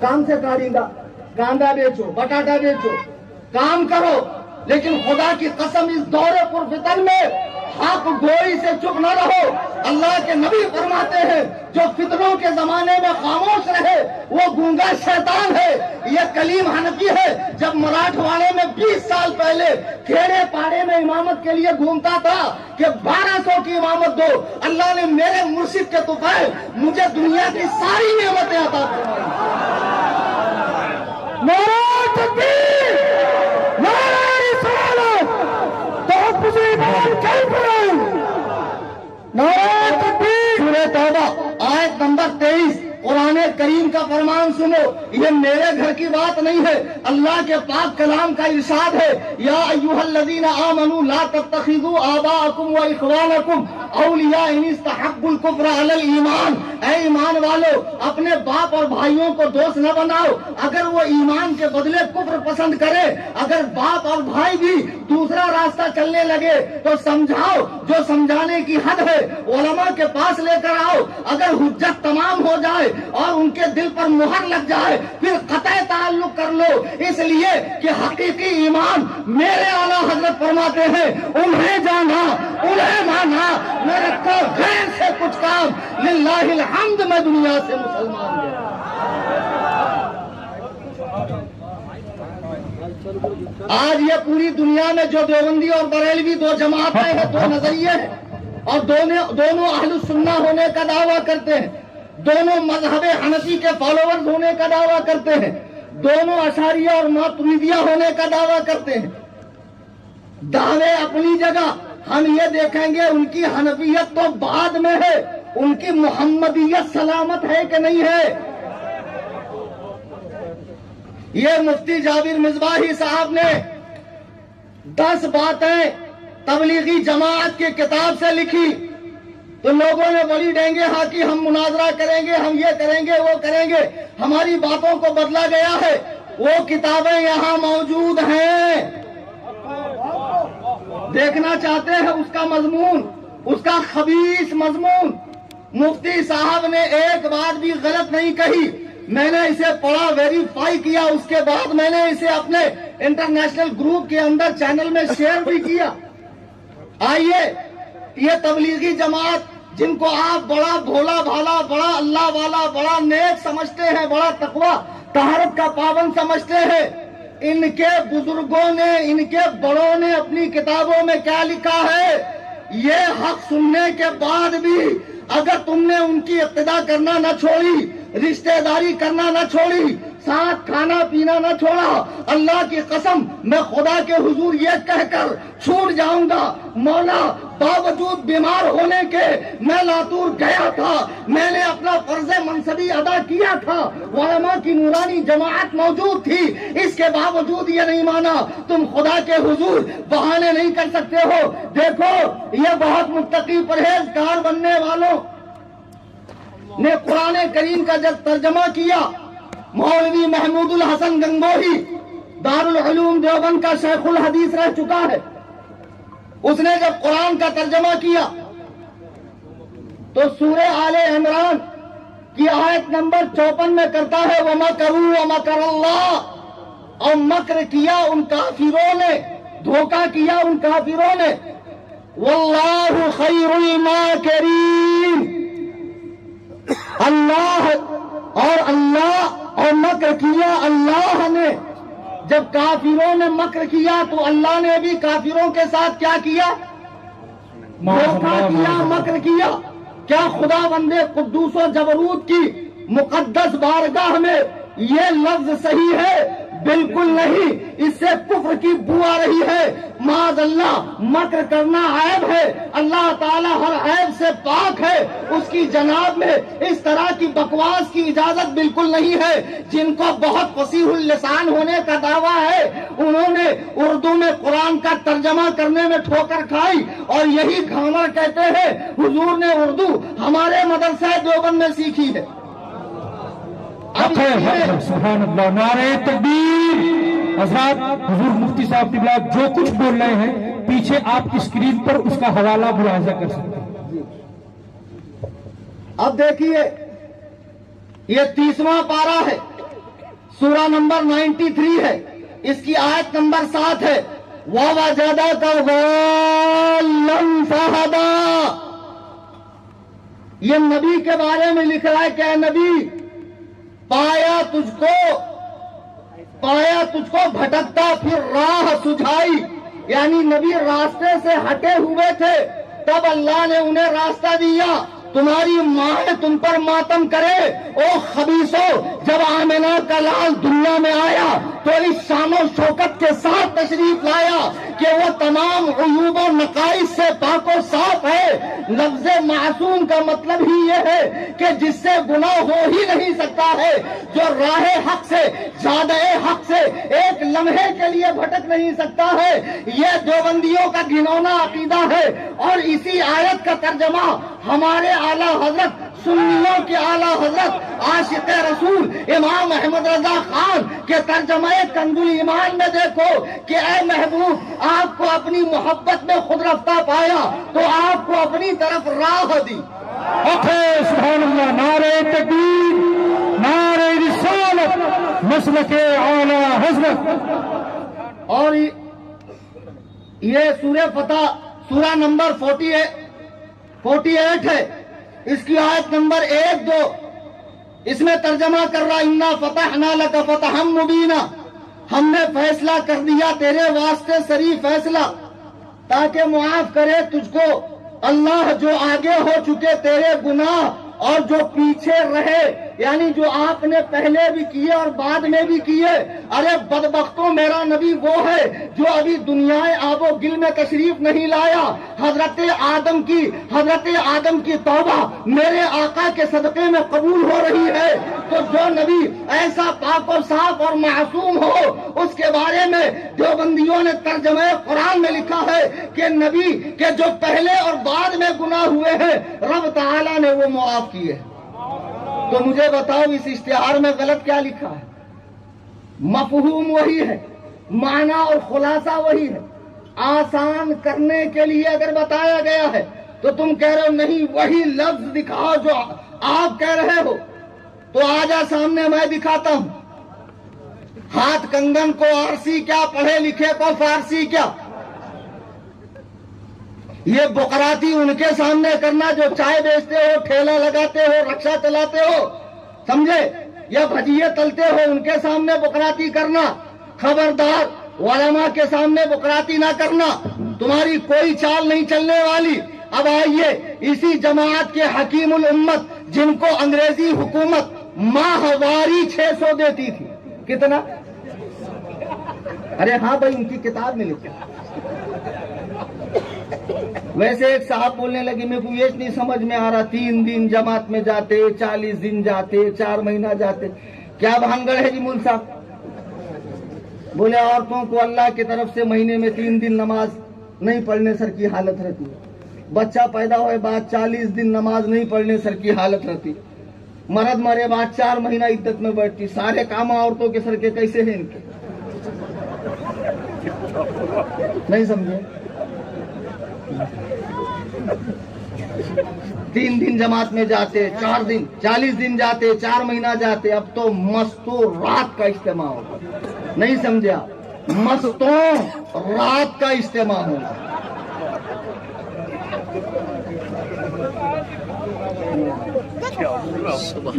کام سے کاڑیں گا, کاندا بیچو, بٹاٹا بیچو, کام کرو. لیکن خدا کی قسم اس دور پرفتن میں حق گوئی سے چپ نہ رہو. اللہ کے نبی فرماتے ہیں جو فتنوں کے زمانے میں خاموش رہے وہ گونگا شیطان ہے. یہ کلیم حنفی ہے, جب مراٹھواڑے میں 20 سال پہلے کھیڑے پاڑے میں امامت کے لیے گھومتا تھا کہ 1200 کی امامت دو, اللہ نے میرے مرشد کے طفیل مجھے دنیا کی ساری نعمتیں عطا فرمائی. نعرہ تکبیر, نعرہ رسالت, تحفظ ایمان کیف رہوں, نعرہ تکبیر. سورہ توبہ آیت نمبر 23, قرآن کریم کا فرمان سنو, یہ میرے گھر کی بات نہیں ہے, اللہ کے پاک کلام کا ارشاد ہے, یا ایھا الذین آمنوا لا تتخذوا آباءکم واخوانکم اولیاء ان استحبوا الکفر علی الایمان. اے ایمان والو اپنے باپ اور بھائیوں کو دوست نہ بناؤ اگر وہ ایمان کے بدلے کفر پسند کرے. اگر باپ اور بھائی بھی دوسرا راستہ چلنے لگے تو سمجھاؤ, جو سمجھانے کی حد ہے علماء کے پاس لے کر آؤ. اگر حجت تمام ہو جائے اور ان کے دل پر مہر لگ جائے پھر قطع تعلق کر لو, اس لیے کہ حقیقی ایمان میرے اعلیٰ حضرت فرماتے ہیں انہیں جانا انہیں مانا, میرے کو غیر سے کچھ کام, للہ الحمد میں دنیا سے مسلمان گیا. آج یہ پوری دنیا میں جو دیوبندی اور بریلوی دو جماعتیں ہیں, دو نظریے ہیں, اور دونوں اہل السنہ ہونے کا دعویٰ کرتے ہیں, دونوں مذہب حنفی کے فالوورز ہونے کا دعویٰ کرتے ہیں, دونوں اشعریہ اور ماتریدیہ ہونے کا دعویٰ کرتے ہیں. دعوے اپنی جگہ, ہم یہ دیکھیں گے ان کی حنفیت تو بعد میں ہے, ان کی محمدیت سلامت ہے کہ نہیں ہے. یہ مفتی جابر مصباحی صاحب نے 10 باتیں تبلیغی جماعت کی کتاب سے لکھی تو لوگوں نے بڑی ڈینگے ہاکی, ہم مناظرہ کریں گے, ہم یہ کریں گے, وہ کریں گے. ہماری باتوں کو بدلا گیا ہے. وہ کتابیں یہاں موجود ہیں, دیکھنا چاہتے ہیں اس کا مضمون, اس کا خبیث مضمون. مفتی صاحب نے ایک بات بھی غلط نہیں کہی. میں نے اسے پڑھا, ویریفائی کیا, اس کے بعد میں نے اسے اپنے انٹرنیشنل گروپ کے اندر چینل میں شیئر بھی کیا. آئیے یہ تبلیغی جماعت جن کو آپ بڑا بھولا بھالا، بڑا اللہ والا، بڑا نیک سمجھتے ہیں، بڑا تقوی طہارت کا پابند سمجھتے ہیں، ان کے بزرگوں نے، ان کے بڑوں نے اپنی کتابوں میں کیا لکھا ہے؟ یہ حق سننے کے بعد بھی اگر تم نے ان کی اقتدا کرنا نہ چھوڑی، رشتہ داری کرنا نہ چھوڑی، ساتھ کھانا پینا نہ چھوڑا، اللہ کی قسم میں خدا کے حضور یہ کہہ کر چھوٹ جاؤں گا، مولا باوجود بیمار ہونے کے میں لاتور گیا تھا، میں نے اپنا فرض منصبی ادا کیا تھا، علماء کی نورانی جماعت موجود تھی، اس کے باوجود یہ نہیں مانا، تم خدا کے حضور بہانے نہیں کر سکتے ہو۔ دیکھو یہ بہت متقی پرہیزگار بننے والوں نے قرآن کریم کا جب ترجمہ کیا، مولوی محمود الحسن گنگوہی دارالعلوم دیوبند کا شیخ الحدیث رہ چکا ہے، اس نے جب قرآن کا ترجمہ کیا تو سورہ آل عمران کی آیت نمبر 54 میں کرتا ہے وَمَكَرُوا وَمَكَرَ اللَّهُ، اور مکر کیا ان کافروں نے، دھوکہ کیا ان کافروں نے، وَاللَّهُ خَيْرُ الْمَاكِرِينَ، اللہ اور مکر کیا اللہ نے۔ جب کافروں نے مکر کیا تو اللہ نے بھی کافروں کے ساتھ کیا کیا؟ دھوکہ کیا، مکر کیا۔ کیا خدا بندے قدوس و جبروت کی مقدس بارگاہ میں یہ لفظ صحیح ہے؟ بالکل نہیں، اس سے کفر کی بو آ رہی ہے۔ معاذ اللہ، مکر کرنا عیب ہے، اللہ تعالیٰ ہر عیب سے پاک ہے، اس کی جناب میں اس طرح کی بکواس کی اجازت بالکل نہیں ہے۔ جن کو بہت فصیح اللسان ہونے کا دعویٰ ہے، انہوں نے اردو میں قرآن کا ترجمہ کرنے میں ٹھوکر کھائی، اور یہی گھامر کہتے ہیں حضور نے اردو ہمارے مدرسہ دیوبند میں سیکھی ہے۔ سبحان اللہ، نعرہ تکبیر۔ حضرات، حضور مفتی صاحب کی بات جو کچھ بول رہے ہیں پیچھے آپ کی اسکرین پر اس کا حوالہ ملاحظہ کر سکتے ہیں۔ اب دیکھیے یہ 30واں پارہ ہے، سورہ نمبر 93 ہے، اس کی آیت نمبر 7 ہے وَوَجَدَكَ ضَالًّا فَهَدَىٰ۔ یہ نبی کے بارے میں لکھ رہا ہے کہ اے نبی، پایا تجھ کو بھٹکتا پھر راہ سجھائی، یعنی نبی راستے سے ہٹے ہوئے تھے، تب اللہ نے انہیں راستہ دیا۔ تمہاری ماں تم پر ماتم کرے، او خبیثو، جب آمنہ کا لال دنیا میں آیا تو اس شان و شوکت کے ساتھ تشریف لایا کہ وہ تمام عیوب و نقائص سے پاک و صاف ہے۔ لفظ معصوم کا مطلب ہی یہ ہے کہ جس سے گناہ ہو ہی نہیں سکتا ہے، جو راہ حق سے، جادہ حق سے ایک لمحے کے لیے بھٹک نہیں سکتا ہے۔ یہ دیوبندیوں کا گھنونا عقیدہ ہے، اور اسی آیت کا ترجمہ ہمارے اعلیٰ حضرت، سنیوں کے اعلیٰ حضرت عاشق رسول امام احمد رضا خان کے ترجمہ کنز الایمان میں دیکھو کہ اے محبوب، آپ کو اپنی محبت میں خود رفتہ پایا تو آپ کو اپنی طرف راہ دی۔ سبحان اللہ، نعرہ تکبیر، نعرہ رسالت، مسلک اعلیٰ حضرت۔ اور یہ سورہ فتح سورہ نمبر 48 ہے، اس کی آیت نمبر 1-2، اس میں ترجمہ کر رہا اِنَّا فَتَحْنَا لَكَ فَتَحًا مُبِينًا، ہم نے فیصلہ کر دیا تیرے واسطے صریح فیصلہ، تاکہ معاف کرے تجھ کو اللہ جو آگے ہو چکے تیرے گناہ اور جو پیچھے رہے، یعنی جو آپ نے پہلے بھی کیے اور بعد میں بھی کیے۔ ارے بدبختوں، میرا نبی وہ ہے جو ابھی دنیا آب و گل میں تشریف نہیں لایا۔ حضرت آدم کی توبہ میرے آقا کے صدقے میں قبول ہو رہی ہے، تو جو نبی ایسا پاک و صاف اور معصوم ہو، اس کے بارے میں دیوبندیوں نے ترجمہ قرآن میں لکھا ہے کہ نبی کے جو پہلے اور بعد میں گناہ ہوئے ہیں رب تعالیٰ نے وہ معاف کیے۔ تو مجھے بتاؤ اس اشتہار میں غلط کیا لکھا ہے؟ مفہوم وہی ہے، معنی اور خلاصہ وہی ہے، آسان کرنے کے لیے اگر بتایا گیا ہے تو تم کہہ رہے ہو نہیں وہی لفظ دکھاؤ جو آپ کہہ رہے ہو، تو آجا سامنے میں دکھاتا ہوں۔ ہاتھ کنگن کو آرسی کیا، پڑھے لکھے کو فارسی کیا؟ یہ بقراتی ان کے سامنے کرنا جو چائے بیچتے ہو، ٹھیلا لگاتے ہو، رکشا چلاتے ہو، سمجھے، یا بھجیے تلتے ہو، ان کے سامنے بقراتی کرنا، خبردار علماء کے سامنے بقراتی نہ کرنا، تمہاری کوئی چال نہیں چلنے والی۔ اب آئیے اسی جماعت کے حکیم الامت جن کو انگریزی حکومت ماہواری 600 دیتی تھی، کتنا؟ ارے ہاں بھائی، ان کی کتاب میں لکھا۔ ویسے ایک صاحب بولنے لگے میرے کو یہ نہیں سمجھ میں آ رہا، 3 دن جماعت میں جاتے، 40 دن جاتے، 4 مہینہ جاتے، کیا بھانگڑ ہے جی مول صاحب؟ بولے عورتوں کو اللہ کی طرف سے مہینے میں 3 دن نماز نہیں پڑھنے سر کی حالت رہتی ہے، بچہ پیدا ہوئے بعد 40 دن نماز نہیں پڑھنے سر کی حالت رہتی، مرد مرے بعد 4 مہینہ عدت میں بیٹھتی، سارے کام عورتوں کے سر کے کیسے ہیں ان کے؟ نہیں سمجھے؟ 3 دن جماعت میں جاتے، 4 دن 40 دن جاتے، 4 مہینہ جاتے، اب تو مستوں رات کا اجتماع ہوگا، نہیں سمجھا؟ مستوں رات کا اجتماع ہوگا۔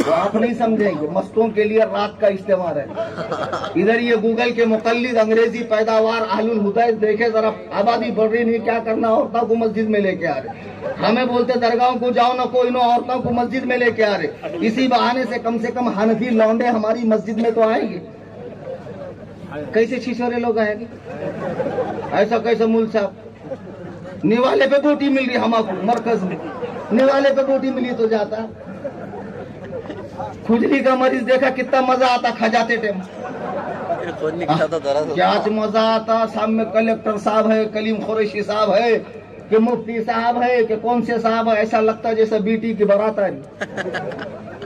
تو آپ نہیں سمجھیں گے، مستوں کے لیے رات کا اجتماع ہے۔ ادھر یہ گوگل کے مقلد انگریزی پیداوار اہل الہدایت دیکھے ذرا، آبادی بڑھ رہی نہیں، کیا کرنا، عورتوں کو مسجد میں لے کے آ رہے، ہمیں بولتے درگاہوں کو جاؤ نہ کوئی نہ، عورتوں کو مسجد میں لے کے آ رہے، اسی بہانے سے کم حنفی لونڈے ہماری مسجد میں تو آئیں گے، کیسے چھچورے لوگ آئیں گے؟ ایسا کیسے مول صاحب؟ نیوالے پہ بوٹی مل رہی ہمارے مرکز میں، نیوالے پہ بوٹی ملی تو جاتا، کھجلی کا مریض دیکھا کتنا مزہ آتا کھجاتے ٹائم، کیا مزہ آتا، سامنے کلیکٹر صاحب ہے، کلیم قریشی صاحب ہے، کہ مفتی صاحب ہے، کہ کون سے صاحب ہے، ایسا لگتا جیسے بیٹی کی بارات آ رہی،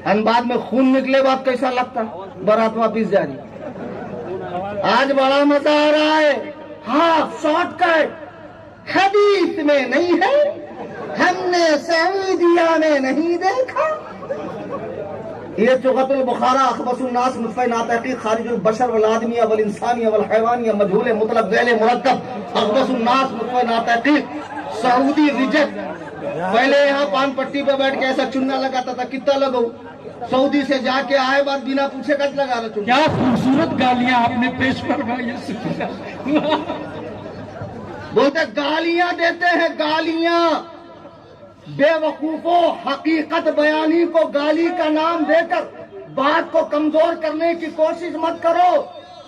اور بعد میں خون نکلے بعد کیسا لگتا، بارات واپس جا رہی۔ آج بڑا مزہ آ رہا ہے، ہاں شارٹ کٹ حدیث میں نہیں ہے، ہم نے سعودیہ میں نہیں دیکھا۔ یہ چغت البخارا اخبث الناس نطفہ ناتحقیق خارج البشر والآدمیہ والانسانیہ والحیوانیہ مجہول مطلق ذیل مرکب اخبث الناس نطفہ ناتحقیق سعودی ریجیکٹ۔ پہلے یہاں پان پٹی پہ بیٹھ کے ایسا چننا لگاتا تھا، کتنا لگو، سعودی سے جا کے آئے بعد بنا پوچھے کچھ لگا رہا چننا۔ کیا خوبصورت گالیاں آپ نے پیش فرمائی، بولتے گالیاں دیتے ہیں، گالیاں، بے وقوفوں، حقیقت بیانی کو گالی کا نام دے کر بات کو کمزور کرنے کی کوشش مت کرو۔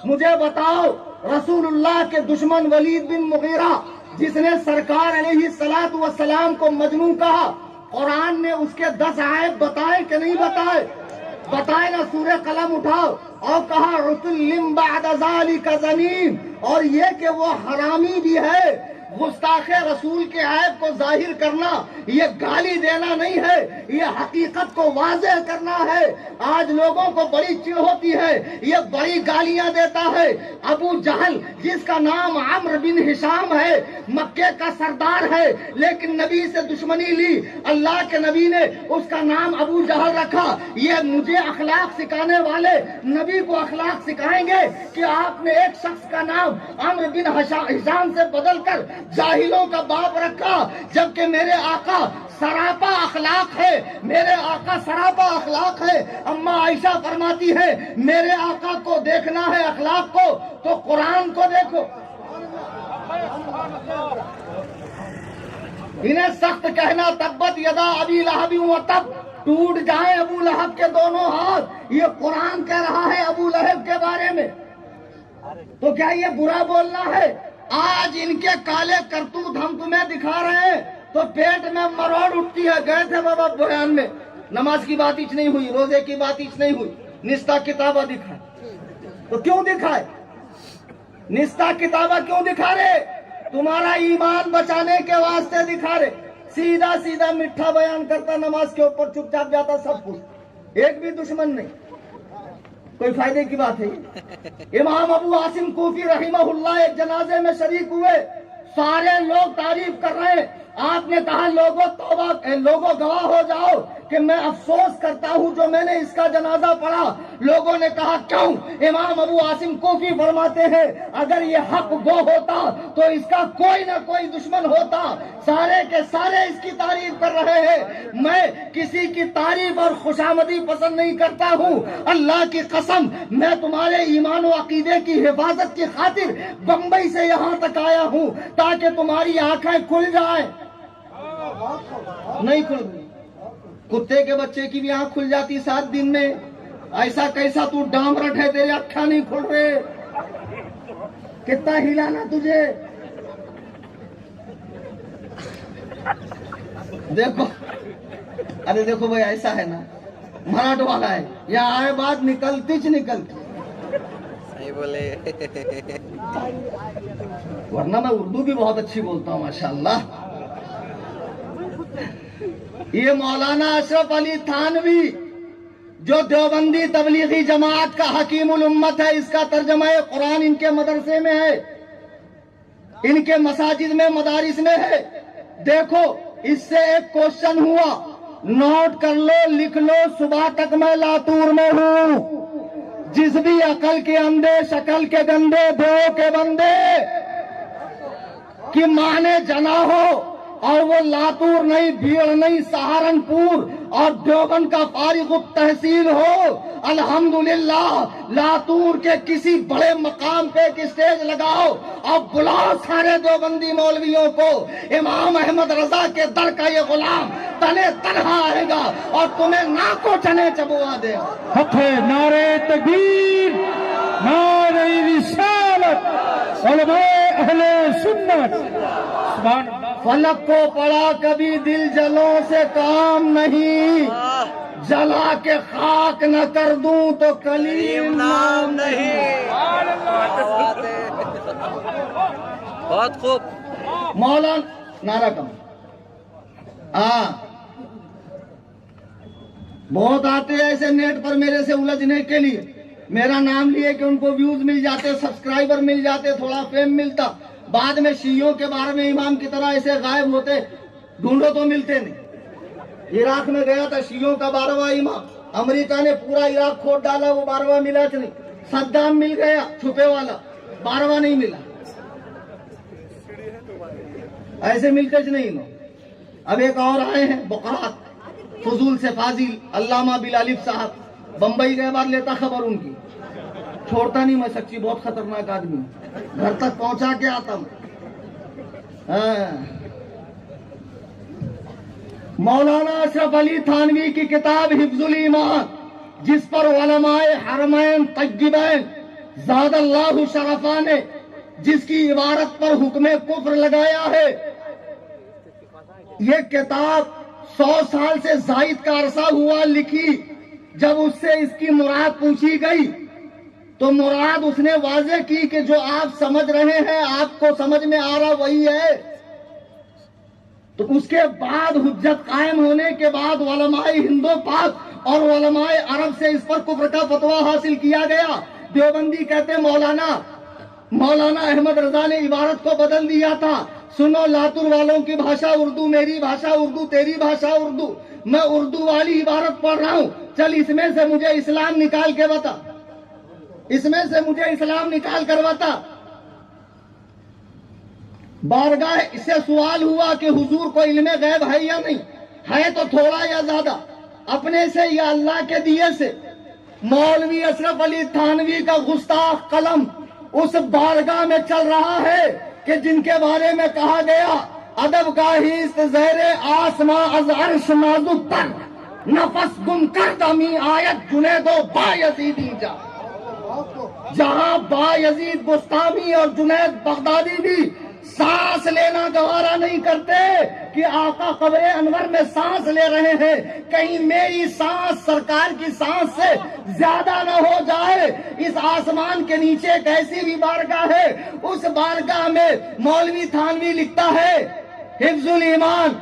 مجھے بتاؤ، رسول اللہ کے دشمن ولید بن مغیرہ جس نے سرکار علیہ الصلوۃ والسلام کو مجنون کہا، قرآن نے اس کے 10 عیب بتائے کہ نہیں بتائے؟ بتائے نا، سورہ قلم اٹھاؤ، اور کہا عتل بعد ذالک زنیم، اور یہ کہ وہ حرامی بھی ہے۔ گستاخ رسول کے عیب کو ظاہر کرنا یہ گالی دینا نہیں ہے، یہ حقیقت کو واضح کرنا ہے۔ آج لوگوں کو بڑی چڑ ہوتی ہے، یہ بڑی گالیاں دیتا ہے۔ ابو جہل جس کا نام عمرو بن ہشام ہے، مکے کا سردار ہے، لیکن نبی سے دشمنی لی، اللہ کے نبی نے اس کا نام ابو جہل رکھا۔ یہ مجھے اخلاق سکھانے والے نبی کو اخلاق سکھائیں گے کہ آپ نے ایک شخص کا نام عمرو بن ہشام سے بدل کر جاہلوں کا باپ رکھا، جبکہ میرے آقا سراپا اخلاق ہے، میرے آقا سراپا اخلاق ہے۔ اما عائشہ فرماتی ہے میرے آقا کو دیکھنا ہے اخلاق کو تو قرآن کو دیکھو۔ انہیں سخت کہنا تبت یدا ابی لہب و تب، ٹوٹ جائیں ابو لہب کے دونوں ہاتھ، یہ قرآن کہہ رہا ہے ابو لہب کے بارے میں، تو کیا یہ برا بولنا ہے؟ آج ان کے کالے کرتوت ہم تمہیں دکھا رہے ہیں تو پیٹ میں مروڑ اٹھتی ہے۔ گئے تھے بابا بیان میں، نماز کی بات ہیچ نہیں ہوئی، روزے کی بات ہیچ نہیں ہوئی، نستا کتابہ دکھائے، تو کیوں دکھائے؟ نستا کتابہ کیوں دکھا رہے؟ تمہارا ایمان بچانے کے واسطے دکھا رہے۔ سیدھا سیدھا میٹھا بیان کرتا، نماز کے اوپر چپ چاپ جاتا، سب کچھ، ایک بھی دشمن نہیں، کوئی فائدے کی بات ہے؟ امام ابو عاصم کوفی رحمہ اللہ ایک جنازے میں شریک ہوئے، سارے لوگ تعریف کر رہے ہیں، آپ نے کہا لوگوں توبہ، لوگوں گواہ ہو جاؤ، کہ میں افسوس کرتا ہوں جو میں نے اس کا جنازہ پڑھا، لوگوں نے کہا کیوں؟ امام ابو عاصم کوفی فرماتے ہیں اگر یہ حق گو ہوتا تو اس کا کوئی نہ کوئی دشمن ہوتا، سارے کے سارے اس کی تعریف کر رہے ہیں۔ میں کسی کی تعریف اور خوشامدی پسند نہیں کرتا ہوں، اللہ کی قسم میں تمہارے ایمان و عقیدے کی حفاظت کی خاطر بمبئی سے یہاں تک آیا ہوں تاکہ تمہاری آنکھیں کھل جائیں۔ نہیں کھل گئی، کتے کے بچے کی بھی آنکھ کھل جاتی 7 دن میں، ایسا کیسا تو ڈامرٹ ہے تیرے اکھا نہیں کھل رہے، کتنا ہلانا تجھے؟ دیکھو ارے دیکھو بھائی ایسا ہے نا، مراٹھ والا ہے، یہاں آئے بات نکلتی چ نکلتی، صحیح بولے۔ ورنہ میں اردو بھی بہت اچھی بولتا ہوں ماشاءاللہ۔ یہ مولانا اشرف علی تھانوی جو دیوبندی تبلیغی جماعت کا حکیم الامت ہے، اس کا ترجمہ قرآن ان کے مدرسے میں ہے، ان کے مساجد میں مدارس میں ہے۔ دیکھو اس سے ایک کوشچن ہوا، نوٹ کر لو، لکھ لو، صبح تک میں لاتور میں ہوں، جس بھی عقل کے اندھے شکل کے گندے دیو کے بندے کی ماں نے جنا ہو اور وہ لاتور نہیں، بھیڑ نہیں، سہارنپور اور دیوبند کا فارغ التحصیل ہو، الحمدللہ لاتور کے کسی بڑے مقام پہ ایک اسٹیج لگاؤ اور بلاؤ سارے دیوبندی مولویوں کو، امام احمد رضا کے در کا یہ غلام تنے تنہا آئے گا اور تمہیں ناکو چنے چبوا دے گا۔ حق ہے، نعرہ تکبیر، نعرہ رسالت، علماء اہل سنت، سبحان اللہ۔ فلک کو پڑا کبھی دل جلوں سے کام نہیں، جلا کے خاک نہ کر دوں تو کلیم نام نہیں۔ بہت خوب۔ مولانا نعرہ کم، ہاں بہت آتے ہیں ایسے نیٹ پر میرے سے الجھنے کے لیے، میرا نام لیے کہ ان کو ویوز مل جاتے، سبسکرائبر مل جاتے، تھوڑا فیم ملتا، بعد میں شیعوں کے بارے میں امام کی طرح ایسے غائب ہوتے، ڈھونڈو تو ملتے نہیں۔ عراق میں گیا تھا شیعوں کا 12واں امام، امریکہ نے پورا عراق کھود ڈالا، وہ 12واں ملا کہ نہیں؟ صدام مل گیا چھپے والا، 12واں نہیں ملا، ایسے ملتے چ نہیں لو۔ اب ایک اور آئے ہیں بقرات، فضول سے فاضل، علامہ بلالف صاحب، بمبئی گئے بار لیتا خبر ان کی، چھوڑتا نہیں میں، سچی بہت خطرناک آدمی، گھر تک پہنچا کے آتا ہوں۔ مولانا اشرف علی تھانوی کی کتاب حفظ الایمان، جس پر علماء حرمین طیبین زاد اللہ شرفا نے جس کی عبارت پر حکم کفر لگایا ہے، یہ کتاب 100 سال سے زائد کا عرصہ ہوا لکھی۔ جب اس سے اس کی مراد پوچھی گئی تو مراد اس نے واضح کی کہ جو آپ سمجھ رہے ہیں، آپ کو سمجھ میں آ رہا وہی ہے۔ تو اس کے بعد حجت قائم ہونے کے بعد علماء ہند و پاک اور علماء عرب سے اس پر کفر کا فتویٰ حاصل کیا گیا۔ دیوبندی کہتے مولانا احمد رضا نے عبارت کو بدل دیا تھا، سنو لاتور والوں کی بھاشا اردو، میری بھاشا اردو، تیری بھاشا اردو، میں اردو والی عبارت پڑھ رہا ہوں، چل اس میں سے مجھے اسلام نکال کے بتا، اس میں سے مجھے اسلام نکال کر بتا۔ بارگاہ اس سے سوال ہوا کہ حضور کو علم غیب ہے یا نہیں ہے، تو تھوڑا یا زیادہ، اپنے سے یا اللہ کے دیے سے؟ مولوی اشرف علی تھانوی کا گستاخ قلم اس بارگاہ میں چل رہا ہے کہ جن کے بارے میں کہا گیا ادب گاہیست زیر آسماں از عرش نازک تر، نفس گم کر دمی آیت جنید و با یزیدی جا۔ جہاں با یزید بستامی اور جنید بغدادی بھی سانس لینا گوارا نہیں کرتے کہ آقا قبر انور میں سانس لے رہے ہیں، کہیں میری سانس سرکار کی سانس سے زیادہ نہ ہو جائے۔ اس آسمان کے نیچے ایک ایسی بھی بارگاہ ہے، اس بارگاہ میں مولوی تھانوی لکھتا ہے حفظ الایمان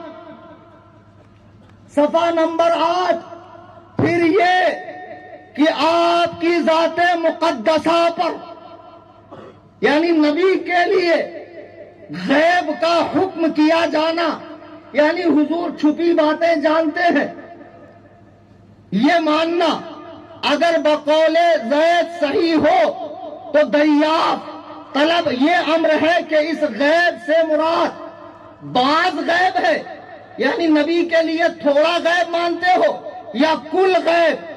صفحہ نمبر 8، پھر یہ کہ آپ کی ذات مقدسہ پر یعنی نبی کے لیے غیب کا حکم کیا جانا، یعنی حضور چھپی باتیں جانتے ہیں، یہ ماننا اگر بقول زید صحیح ہو تو دریافت طلب یہ امر ہے کہ اس غیب سے مراد بعض غیب ہے، یعنی نبی کے لیے تھوڑا غیب مانتے ہو، یا کل غیب؟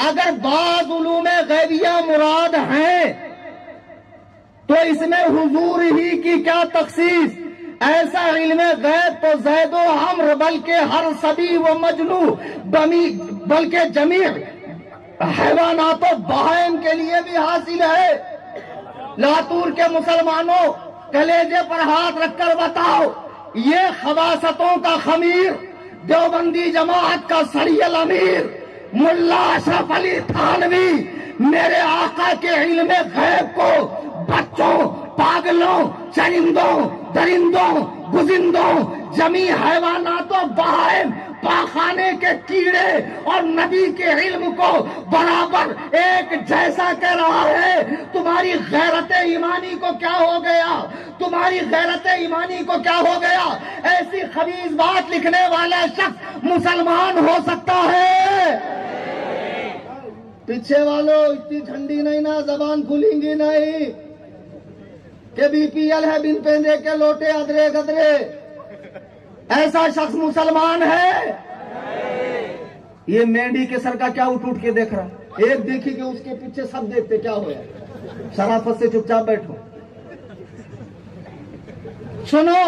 اگر بعض علوم غیبیہ مراد ہیں تو اس میں حضور ہی کی کیا تخصیص؟ ایسا علم غیب تو زید و عمر بلکہ ہر صبی و مجنو بلکہ جمیع حیوانات و بہائم کے لیے بھی حاصل ہے۔ لاتور کے مسلمانوں کلیجے پر ہاتھ رکھ کر بتاؤ، یہ خباثتوں کا خمیر دیوبندی جماعت کا سری الامیر ملا اشرف علی تھانوی میرے آقا کے علم غیب کو بچوں، پاگلوں، چرندوں، درندوں، گزندوں، جمی حیوانات و بہائم، پاخانے کے کیڑے اور نبی کے علم کو برابر ایک جیسا کہہ رہا ہے۔ تمہاری غیرت ایمانی کو کیا ہو گیا؟ تمہاری غیرت ایمانی کو کیا ہو گیا؟ ایسی خبیث بات لکھنے والا شخص مسلمان ہو سکتا ہے؟ پیچھے والوں اتنی ٹھنڈی نہیں نا، زبان کھلیں گی نہیں کہ بی پی ایل ہے بن پیندے کے لوٹے ادرے گدرے۔ ایسا شخص مسلمان ہے؟ یہ مینڈی کے سر کا کیا اٹھ کے دیکھ رہا؟ ایک دیکھی کہ اس کے پیچھے سب دیکھتے کیا ہوا؟ شرافت سے چپ چاپ بیٹھو۔ سنو،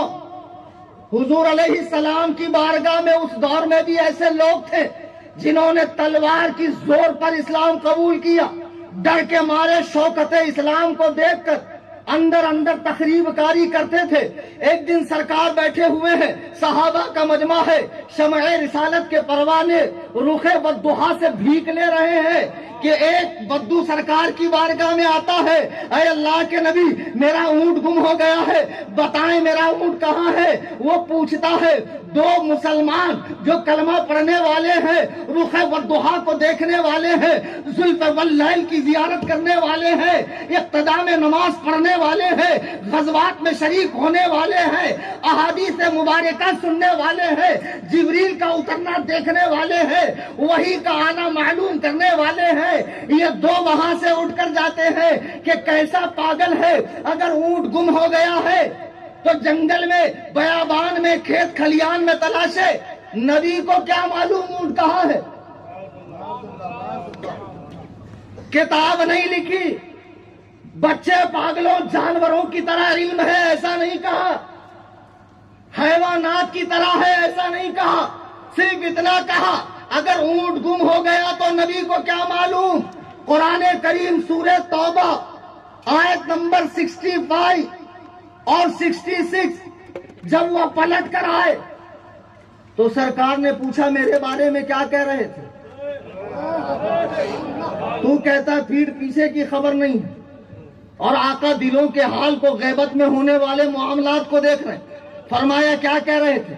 حضور علیہ السلام کی بارگاہ میں اس دور میں بھی ایسے لوگ تھے جنہوں نے تلوار کی زور پر اسلام قبول کیا، ڈر کے مارے شوکت اسلام کو دیکھ کر اندر اندر تخریب کاری کرتے تھے۔ ایک دن سرکار بیٹھے ہوئے ہیں، صحابہ کا مجمع ہے، شمع رسالت کے پروانے رخ بددحا سے بھیک لے رہے ہیں کہ ایک بدو سرکار کی بارگاہ میں آتا ہے، اے اللہ کے نبی میرا اونٹ گم ہو گیا ہے، بتائیں میرا اونٹ کہاں ہے؟ وہ پوچھتا ہے، دو مسلمان جو کلمہ پڑھنے والے ہیں، رخ بددحا کو دیکھنے والے ہیں، زلف واللیل کی زیارت کرنے والے ہیں، اقتدا میں نماز پڑھنے والے ہیں، غزوات میں شریک ہونے والے ہیں، احادیث مبارکہ سننے والے ہیں، جبریل کا اترنا دیکھنے والے ہیں، وحی کا آنا معلوم کرنے والے ہیں، یہ دو وہاں سے اٹھ کر جاتے ہیں کہ کیسا پاگل ہے، اگر اونٹ گم ہو گیا ہے تو جنگل میں، بیابان میں، کھیت کھلیان میں تلاشے، نبی کو کیا معلوم اونٹ کہاں ہے؟ کتاب نہیں لکھی، بچے پاگلوں جانوروں کی طرح علم ہے ایسا نہیں کہا، حیوانات کی طرح ہے ایسا نہیں کہا، صرف اتنا کہا اگر اونٹ گم ہو گیا تو نبی کو کیا معلوم؟ قرآن کریم سورہ توبہ آیت نمبر 65 اور 66 جب وہ پلٹ کر آئے تو سرکار نے پوچھا میرے بارے میں کیا کہہ رہے تھے؟ تو کہتا پیٹھ پیچھے کی خبر نہیں ہے، اور آقا دلوں کے حال کو، غیبت میں ہونے والے معاملات کو دیکھ رہے ہیں۔ فرمایا کیا کہہ رہے تھے؟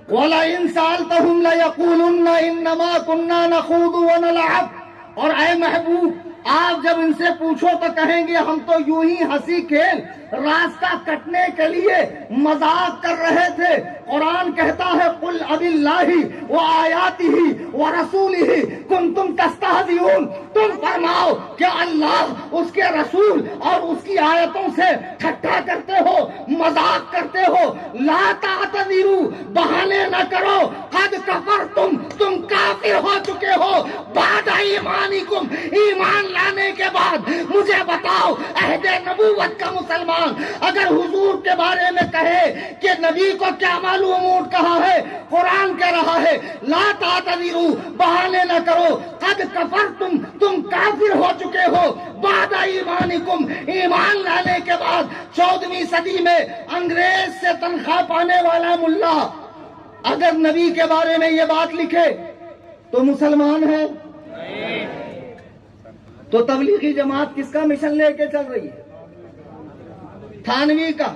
وَلَئِن سَأَلْتَهُمْ لَيَقُولُنَّ إِنَّمَا كُنَّا نَخُوضُ وَنَلْعَبُ، اور اے محبوب آپ جب ان سے پوچھو تو کہیں گے ہم تو یوں ہی ہنسی کھیل، راستہ کٹنے کے لیے مذاق کر رہے تھے۔ قرآن کہتا ہے قُلْ أَبِاللَّهِ وَآيَاتِهِ وَرَسُولِهِ كُنْتُمْ تَسْتَهْزِئُونَ، تم فرماؤ کہ اللہ، اس کے رسول اور اس کی آیتوں سے ٹھٹا کرتے ہو، مذاق کرتے ہو۔ لا تعتذروا، بہانے نہ کرو، قد کفرتم، تم کافر ہو چکے ہو، بعد ایمانکم، ایمان لانے کے بعد۔ مجھے بتاؤ عہد نبوت کا مسلمان اگر حضور کے بارے میں کہے کہ نبی کو کیا معلوم اونٹ کہاں ہے؟ قرآن کہہ رہا ہے لا تعتذروا، بہانے نہ کرو، قد کفرتم، تم کافر ہو چکے ہو، بعد ایمانکم، ایمان لانے کے بعد۔ 14ویں صدی میں انگریز سے تنخواہ پانے والا ملا اگر نبی کے بارے میں یہ بات لکھے تو مسلمان ہے؟ تو تبلیغی جماعت کس کا مشن لے کے چل رہی ہے؟ تھانوی کا،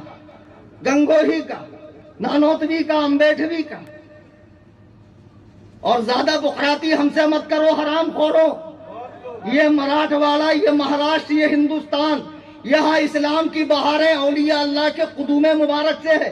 گنگوہی کا، نانوتوی کا، امبیٹھوی کا۔ اور زیادہ بخراتی ہم سے مت کرو حرام خورو، یہ مراٹھواڑہ، یہ مہاراشٹر، یہ ہندوستان، یہاں اسلام کی بہاریں اولیاء اللہ کے قدوم مبارک سے ہے۔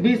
20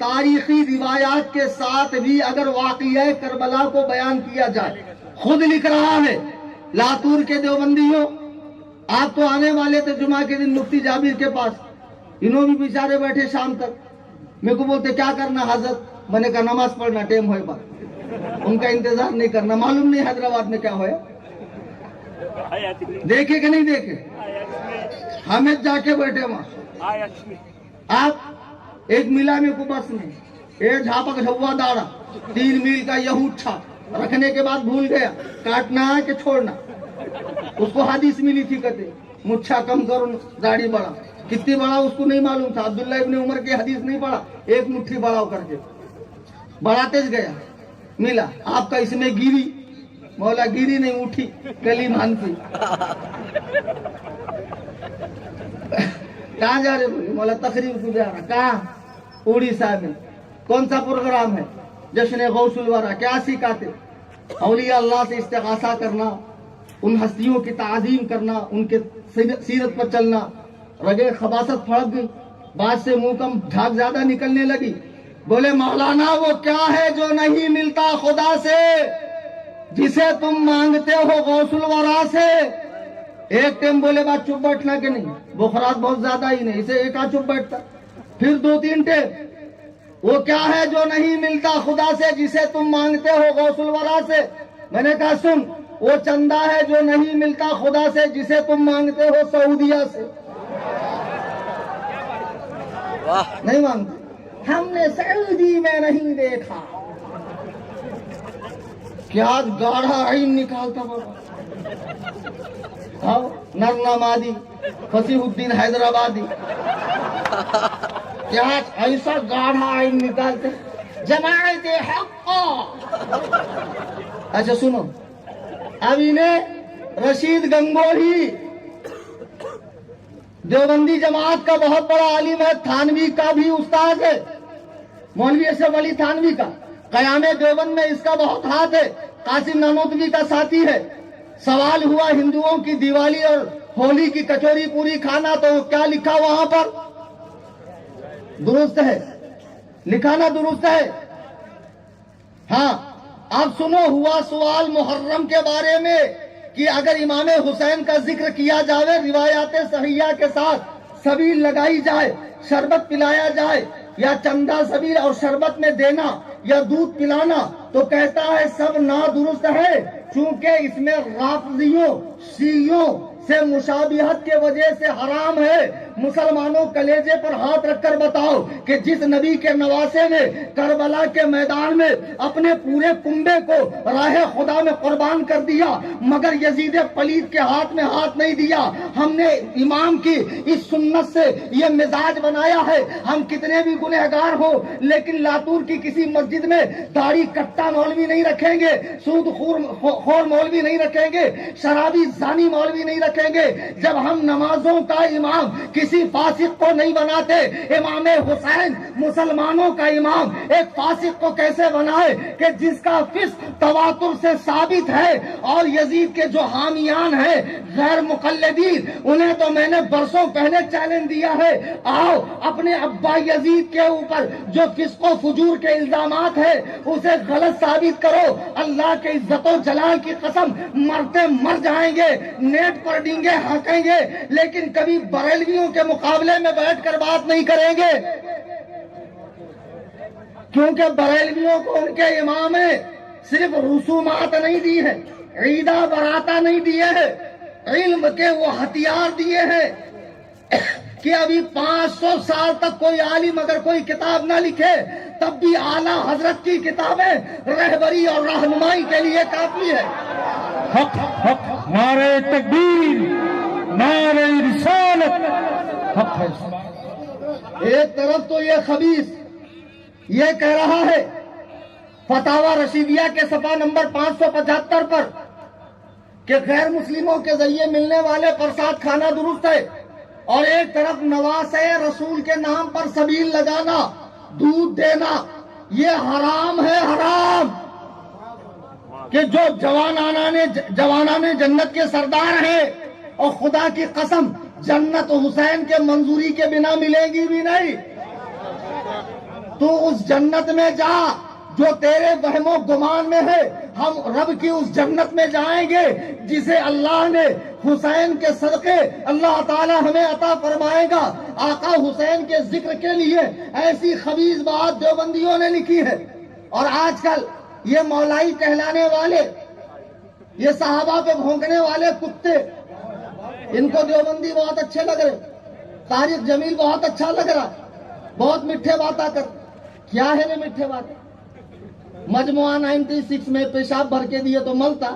تاریخی روایات کے ساتھ بھی اگر واقعہ کربلا کو بیان کیا جائے. خود لکھ رہا ہے لاتور کے دیوبندیوں، آپ تو آنے والے تھے جمعہ کے دن مفتی جابر کے پاس، انہوں بھی بیچارے بیٹھے شام تک. میرے کو بولتے کیا کرنا حضرت؟ میں نے کہا نماز پڑھنا، ٹائم ہوئے بات، ان کا انتظار نہیں کرنا. معلوم نہیں حیدرآباد میں کیا ہوا، دیکھے کہ نہیں دیکھے؟ حامد جا کے بیٹھے وہاں. آپ ایک ملا میں کو بس میں ایک جھاپک جھوا داڑا 3 میل کا یہود تھا، رکھنے کے بعد بھول گیا کاٹنا ہے کہ چھوڑنا. اس کو حدیث ملی تھی کہتے مچھا کم کرو داڑھی بڑا. کتنی بڑا اس کو نہیں معلوم تھا. عبداللہ ابن عمر کی حدیث نہیں پڑھا، ایک مٹھی بڑا ہو کر کے بڑھاتے گیا. ملا آپ کا اس میں گیری، مولا گیری نہیں اٹھی کلی مانتی. کہاں جا رہے بولے؟ مولا تقریب کو جا رہا. کہاں؟ اڑیسہ میں. کون سا پروگرام ہے؟ جشن غوث الورا. کیا سکھاتے؟ اولیاء اللہ سے استغاثہ کرنا، ان ہستیوں کی تعظیم کرنا، ان کے سیرت پر چلنا. رگے خباثت پھڑک گئی، بات سے منہ کم جھاگ زیادہ نکلنے لگی. بولے مولانا وہ کیا ہے جو نہیں ملتا خدا سے جسے تم مانگتے ہو غوث الورا سے؟ ایک ٹائم بولے بات چپ بیٹھنا کہ نہیں، بخارات بہت زیادہ ہی نہیں، اسے ایک چپ بیٹھتا. پھر 2-3 ٹائم وہ کیا ہے جو نہیں ملتا خدا سے جسے تم مانگتے ہو غوث الورا سے؟ میں نے کہا سن، وہ چندہ ہے جو نہیں ملتا خدا سے جسے تم مانگتے ہو سعودیہ سے. نہیں مانگتے. ہم نے سعودی میں نہیں دیکھا. کیا گاڑھا عین نکالتا بابا. نرنا مادی فصیح الدین حیدرآبادی کیا ایسا گاڑھا عین نکالتے. جماعت حق. اچھا سنو، اب انہیں رشید گنگوہی دیوبندی جماعت کا بہت بڑا عالم ہے، تھانوی کا بھی استاد ہے، مولوی اشرف علی تھانوی کا. قیام دیوبند میں اس کا بہت ہاتھ ہے. قاسم نانوتوی کا ساتھی ہے. سوال ہوا ہندوؤں کی دیوالی اور ہولی کی کچوری پوری کھانا، تو کیا لکھا وہاں پر؟ درست ہے، لکھانا درست ہے. ہاں اب سنو، ہوا سوال محرم کے بارے میں کہ اگر امام حسین کا ذکر کیا جائے، روایات صحیحہ کے ساتھ سبیل لگائی جائے، شربت پلایا جائے، یا چندہ سبیل اور شربت میں دینا یا دودھ پلانا، تو کہتا ہے سب نادرست ہے، چونکہ اس میں رافضیوں شیعوں سے مشابہت کے وجہ سے حرام ہے. مسلمانوں کلیجے پر ہاتھ رکھ کر بتاؤ کہ جس نبی کے نواسے نے کربلا کے میدان میں اپنے پورے کنبے کو راہ خدا میں قربان کر دیا، مگر یزید پلید کے ہاتھ میں ہاتھ نہیں دیا. ہم نے امام کی اس سنت سے یہ مزاج بنایا ہے، ہم کتنے بھی گنہگار ہو لیکن لاتور کی کسی مسجد میں داڑھی کٹا مولوی نہیں رکھیں گے، سود خور مولوی نہیں رکھیں گے، شرابی زانی مولوی نہیں رکھیں گے. جب ہم نمازوں کا امام کسی فاسق کو نہیں بناتے، امام حسین مسلمانوں کا امام ایک فاسق کو کیسے بنائے کہ جس کا فسق تواتر سے ثابت ہے؟ اور یزید کے جو حامیان ہیں غیر مقلدین، انہیں تو میں نے برسوں پہلے چیلنج دیا ہے، آؤ اپنے ابا یزید کے اوپر جو فسق و فجور کے الزامات ہیں اسے غلط ثابت کرو. اللہ کے عزت و جلال کی قسم مرتے مر جائیں گے، نیٹ پر ڈینگے ہانکیں گے، لیکن کبھی بریلویوں کے مقابلے میں بیٹھ کر بات نہیں کریں گے، کیونکہ بریلویوں کو ان کے امام نے صرف رسومات نہیں دی ہے، عیدہ براتا نہیں دیے ہیں، علم کے وہ ہتھیار دیے ہیں کہ ابھی 500 سال تک کوئی عالم اگر کوئی کتاب نہ لکھے تب بھی اعلیٰ حضرت کی کتابیں رہبری اور رہنمائی کے لیے کافی ہے. حق حق، نعرہ تکبیر، نعرہ رسالت، حق ہے. ایک طرف تو یہ خبیث یہ کہہ رہا ہے فتاوی رشیدیہ کے صفحہ نمبر 575 پر کہ غیر مسلموں کے ذریعے ملنے والے پرساد کھانا درست ہے، اور ایک طرف نواسے رسول کے نام پر سبیل لگانا، دودھ دینا، یہ حرام ہے، حرام. کہ جو جوانان جنت کے سردار ہیں، اور خدا کی قسم جنت حسین کے منظوری کے بنا ملے گی بھی نہیں. تو اس جنت میں جا جو تیرے وہم و گمان میں ہے. ہم رب کی اس جنت میں جائیں گے جسے اللہ نے حسین کے صدقے اللہ تعالی ہمیں عطا فرمائے گا. آقا حسین کے ذکر کے لیے ایسی خبیث بات دیوبندیوں نے لکھی ہے. اور آج کل یہ مولائی کہلانے والے، یہ صحابہ پہ بھونکنے والے کتے، ان کو دیوبندی بہت اچھے لگ رہے. طارق جمیل بہت اچھا لگ رہا، بہت میٹھے باتیں کر. کیا ہے یہ میٹھے باتیں؟ مجموعہ 96 میں پیشاب بھر کے دیے تو ملتا،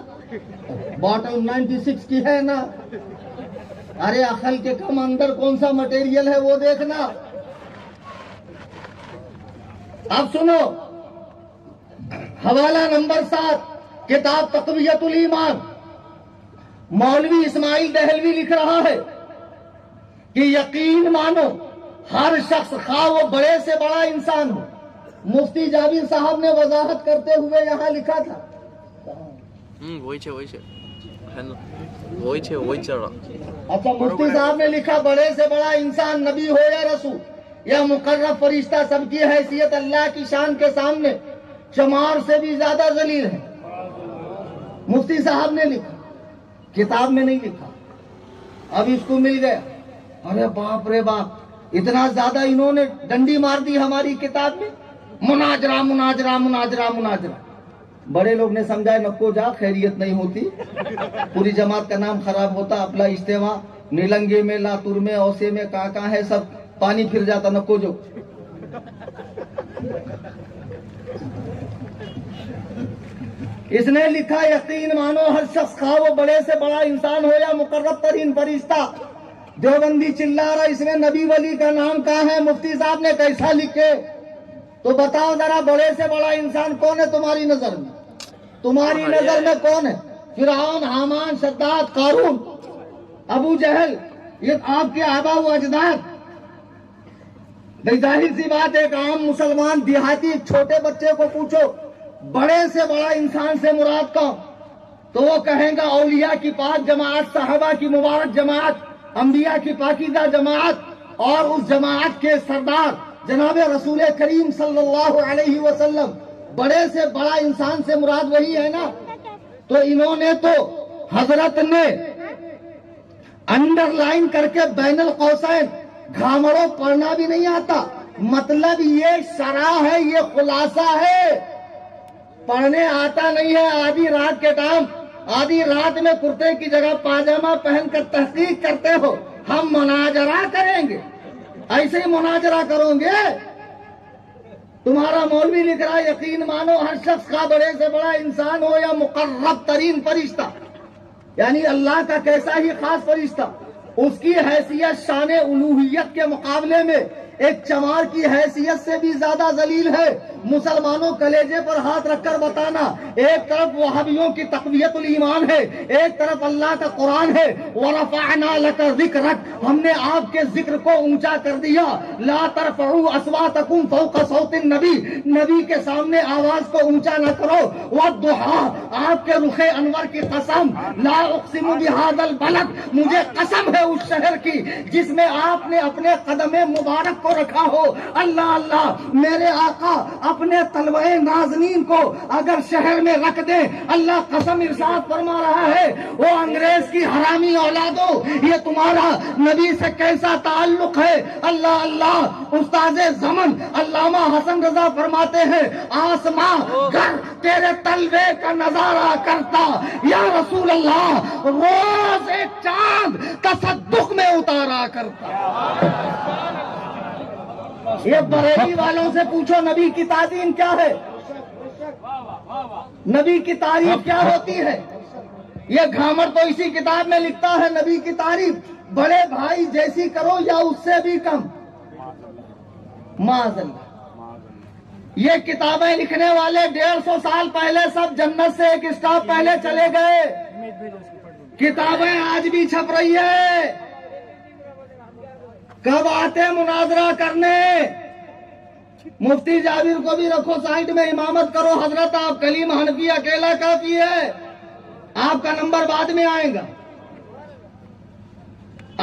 بوٹل 96 کی ہے نا. ارے عقل کے کم اندر کون سا مٹیریل ہے وہ دیکھنا. اب سنو حوالہ نمبر 7 کتاب تقویت الایمان. مولوی اسماعیل دہلوی لکھ رہا ہے کہ یقین مانو ہر شخص خواہ وہ بڑے سے بڑا انسان ہو. مفتی جابر صاحب نے وضاحت کرتے ہوئے یہاں لکھا تھا. وہی چل رہا. اچھا مفتی صاحب نے لکھا بڑے سے بڑا انسان نبی ہو یا رسول یا مقرب فرشتہ، سب کی حیثیت اللہ کی شان کے سامنے چمار سے بھی زیادہ ذلیل ہے. مفتی صاحب نے لکھا، کتاب میں نہیں لکھا. اب اس کو مل گیا. ارے باپ رے باپ، اتنا زیادہ انہوں نے ڈنڈی مار دی ہماری کتاب میں. مناظرہ مناظرہ مناظرہ مناظرہ. بڑے لوگ نے سمجھا نکو جا، خیریت نہیں ہوتی، پوری جماعت کا نام خراب ہوتا. اپنا اجتماع نیلنگے میں، لاتور میں، اوسے میں، کہاں ہے، سب پانی پھر جاتا. نکو جو اس نے لکھا یقین مانو ہر شخص خواہ وہ بڑے سے بڑا انسان ہو یا مقرب ترین فرشتہ. دیوبندی چلا رہا اس میں نبی ولی کا نام کہاں ہے؟ مفتی صاحب نے کیسا لکھے؟ تو بتاؤ ذرا بڑے سے بڑا انسان کون ہے تمہاری نظر میں؟ تمہاری نظر میں کون ہے؟ فرعون، حامان، شداد، قارون، ابو جہل، یہ آپ کے آبا و اجداد. ظاہر سی بات ایک عام مسلمان دیہاتی ایک چھوٹے بچے کو پوچھو بڑے سے بڑا انسان سے مراد کون، تو وہ کہیں گا اولیاء کی پاک جماعت، صحابہ کی مبارک جماعت، انبیاء کی پاکیزہ جماعت، اور اس جماعت کے سردار جناب رسول کریم صلی اللہ علیہ وسلم. بڑے سے بڑا انسان سے مراد وہی ہے نا. تو انہوں نے تو حضرت نے انڈر لائن کر کے بین القوسین گھامڑوں پڑھنا بھی نہیں آتا. مطلب یہ شرح ہے، یہ خلاصہ ہے، پڑھنے آتا نہیں ہے. آدھی رات کے ٹائم، آدھی رات میں کرتے کی جگہ پاجامہ پہن کر تحقیق کرتے ہو. ہم مناظرہ کریں گے، ایسے ہی مناظرہ کرو گے. تمہارا مولوی لکھ رہا ہے یقین مانو ہر شخص کا بڑے سے بڑا انسان ہو یا مقرب ترین فرشتہ، یعنی اللہ کا کیسا ہی خاص فرشتہ، اس کی حیثیت شان الوہیت کے مقابلے میں ایک چمار کی حیثیت سے بھی زیادہ ذلیل ہے. مسلمانوں کلیجے پر ہاتھ رکھ کر بتانا، ایک طرف وہابیوں کی تقویت الایمان ہے، ایک طرف اللہ کا قرآن ہے. وَرَفَعْنَا لَكَ ذِكْرَكَ، ہم نے آپ کے ذکر کو اونچا کر دیا. لَا تَرْفَعُوا أَصْوَاتَكُمْ فَوْقَ صَوْتِ النَّبِي، نبی کے سامنے آواز کو اونچا نہ کرو. وَالضُّحَىٰ، آپ کے رخ انور کی قسم. لَا أُقْسِمُ بِهَٰذَا الْبَلَدِ، مجھے قسم ہے اس شہر کی جس میں آپ نے اپنے قدم مبارک کو رکھا ہو. اللہ اللہ، میرے آقا اپنے طلبہ نازنین کو اگر شہر میں رکھ دے، اللہ قسم ارشاد فرما رہا ہے وہ انگریز کی حرامی اولادوں، یہ تمہارا نبی سے کیسا تعلق ہے. اللہ اللہ، استاد زمن علامہ حسن رضا فرماتے ہیں آسماں گھر تیرے طلبے کا نظارہ کرتا، یا رسول اللہ روز ایک چاند تصدق میں اتارا کرتا. یہ بریلی والوں سے پوچھو نبی کی تعظیم کیا ہے، نبی کی تعریف کیا ہوتی ہے. یہ گھامر تو اسی کتاب میں لکھتا ہے نبی کی تعریف بڑے بھائی جیسی کرو یا اس سے بھی کم. معاذ اللہ، یہ کتابیں لکھنے والے 150 سال پہلے سب جنت سے ایک اسٹاپ پہلے چلے گئے. کتابیں آج بھی چھپ رہی ہے. کب آتے مناظرہ کرنے؟ مفتی جابر کو بھی رکھو سائٹ میں، امامت کرو. حضرت آپ کلیم حنفی اکیلا کافی ہے، آپ کا نمبر بعد میں آئے گا.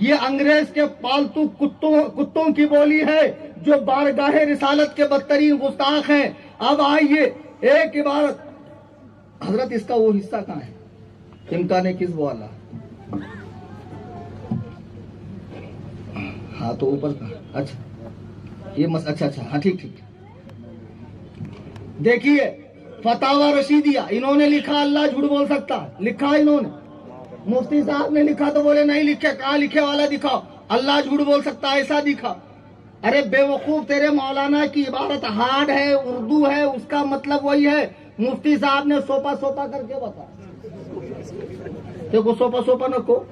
یہ انگریز کے پالتو کتوں کی بولی ہے جو بارگاہ رسالت کے بدترین گستاخ ہیں. اب آئیے ایک عبارت. حضرت اس کا وہ حصہ کہاں ہے امکان کذب والا؟ ہاں تو اوپر کا. اچھا یہ اچھا ہاں ٹھیک. دیکھیے فتاوی رشیدیہ انہوں نے لکھا اللہ جھوٹ بول سکتا ہے، لکھا انہوں نے. مفتی صاحب نے لکھا تو بولے نہیں لکھے. کہاں لکھے والا دکھاؤ. اللہ جھوٹ بول سکتا ہے ایسا دکھا. ارے بے وقوف تیرے مولانا کی عبارت ہارڈ ہے، اردو ہے، اس کا مطلب وہی ہے. مفتی صاحب نے سوپا کر کے بتا. دیکھو سوپا نہ کو.